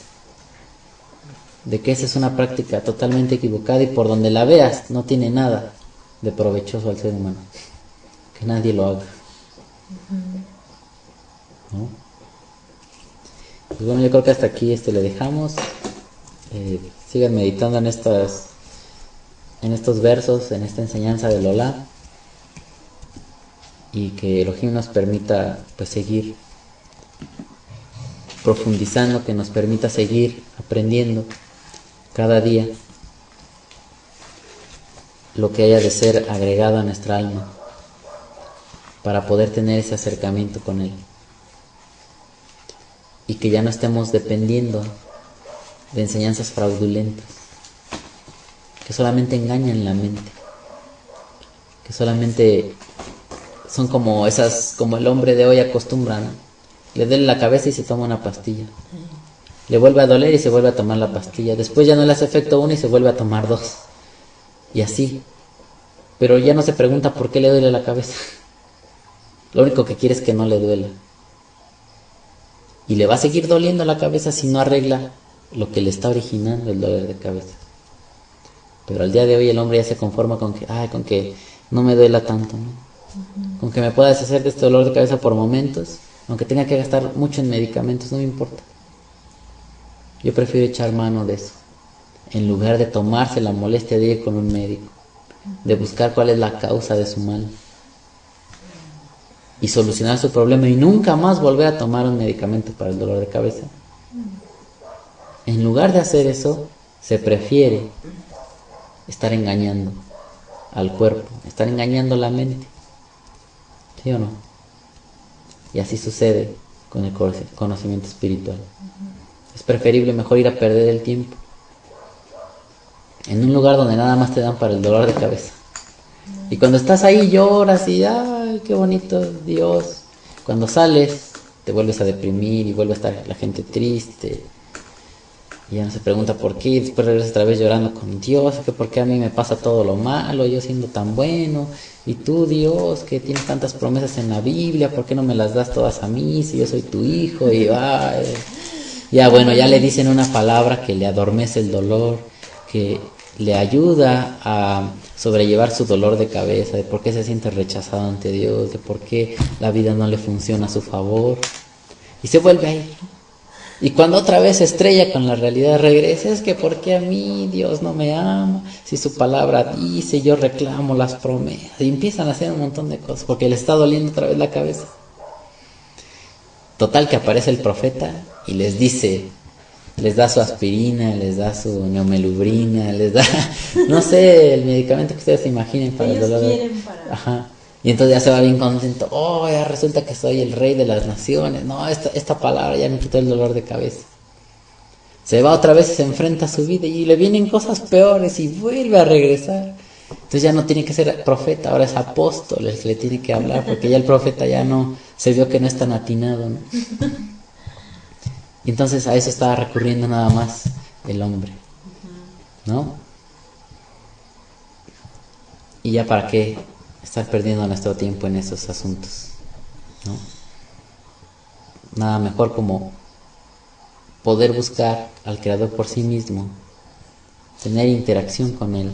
de que esa es una práctica totalmente equivocada y por donde la veas no tiene nada de provechoso al ser humano, que nadie lo haga, ¿no? Pues bueno, yo creo que hasta aquí le dejamos. Sigan meditando en estos versos, en esta enseñanza del Olá, y que Elohim nos permita pues seguir profundizando, que nos permita seguir aprendiendo cada día lo que haya de ser agregado a nuestra alma para poder tener ese acercamiento con Él, y que ya no estemos dependiendo de enseñanzas fraudulentas que solamente engañan la mente, que solamente son como el hombre de hoy acostumbra, ¿no? Le duele la cabeza y se toma una pastilla, le vuelve a doler y se vuelve a tomar la pastilla, después ya no le hace efecto una y se vuelve a tomar dos, y así, pero ya no se pregunta por qué le duele la cabeza. Lo único que quiere es que no le duela, y le va a seguir doliendo la cabeza si no arregla lo que le está originando el dolor de cabeza. Pero al día de hoy el hombre ya se conforma con que no me duela tanto, ¿no? Con que me pueda deshacer de este dolor de cabeza por momentos, aunque tenga que gastar mucho en medicamentos, no me importa. Yo prefiero echar mano de eso, en lugar de tomarse la molestia de ir con un médico, de buscar cuál es la causa de su mal y solucionar su problema y nunca más volver a tomar un medicamento para el dolor de cabeza. En lugar de hacer eso, se prefiere estar engañando al cuerpo, estar engañando la mente, ¿sí o no? Y así sucede con el conocimiento espiritual. Es preferible mejor ir a perder el tiempo en un lugar donde nada más te dan para el dolor de cabeza, y cuando estás ahí lloras y ¡ay, qué bonito Dios! Cuando sales te vuelves a deprimir y vuelve a estar la gente triste y ya no se pregunta por qué, y después regresas otra vez llorando con Dios, que por qué a mí me pasa todo lo malo, yo siendo tan bueno, y tú, Dios, que tienes tantas promesas en la Biblia, ¿por qué no me las das todas a mí si yo soy tu hijo? Y ya bueno, ya le dicen una palabra que le adormece el dolor, que le ayuda a sobrellevar su dolor de cabeza, de por qué se siente rechazado ante Dios, de por qué la vida no le funciona a su favor, y se vuelve a ir. Y cuando otra vez se estrella con la realidad, regresa, es que ¿por qué a mí Dios no me ama? Si su palabra dice, yo reclamo las promesas, y empiezan a hacer un montón de cosas, porque le está doliendo otra vez la cabeza. Total que aparece el profeta y les dice, les da su aspirina, les da su neomelubrina, les da, no sé, el medicamento que ustedes se imaginen para el dolor. Ajá. Y entonces ya se va bien contento. Oh, ya resulta que soy el rey de las naciones. No, esta palabra ya me quitó el dolor de cabeza. Se va otra vez y se enfrenta a su vida y le vienen cosas peores y vuelve a regresar. Entonces ya no tiene que ser profeta, ahora es apóstol el que le tiene que hablar, porque ya el profeta ya no, se vio que no es tan atinado, ¿no? Y entonces a eso estaba recurriendo nada más el hombre, ¿no? Y ya para qué estar perdiendo nuestro tiempo en esos asuntos, ¿no? Nada mejor como poder buscar al Creador por sí mismo, tener interacción con Él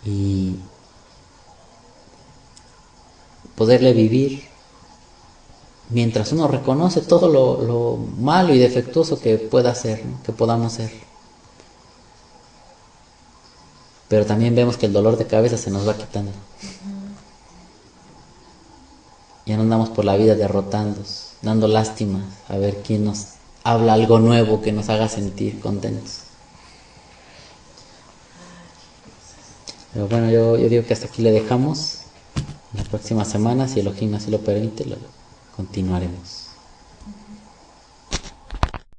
y poderle vivir mientras uno reconoce todo lo malo y defectuoso que pueda ser, ¿no? Que podamos ser. Pero también vemos que el dolor de cabeza se nos va quitando. Ya no andamos por la vida derrotándonos, dando lástimas, a ver quién nos habla algo nuevo que nos haga sentir contentos. Pero bueno, yo digo que hasta aquí le dejamos. La próxima semana, si Elohim así lo permite, lo continuaremos.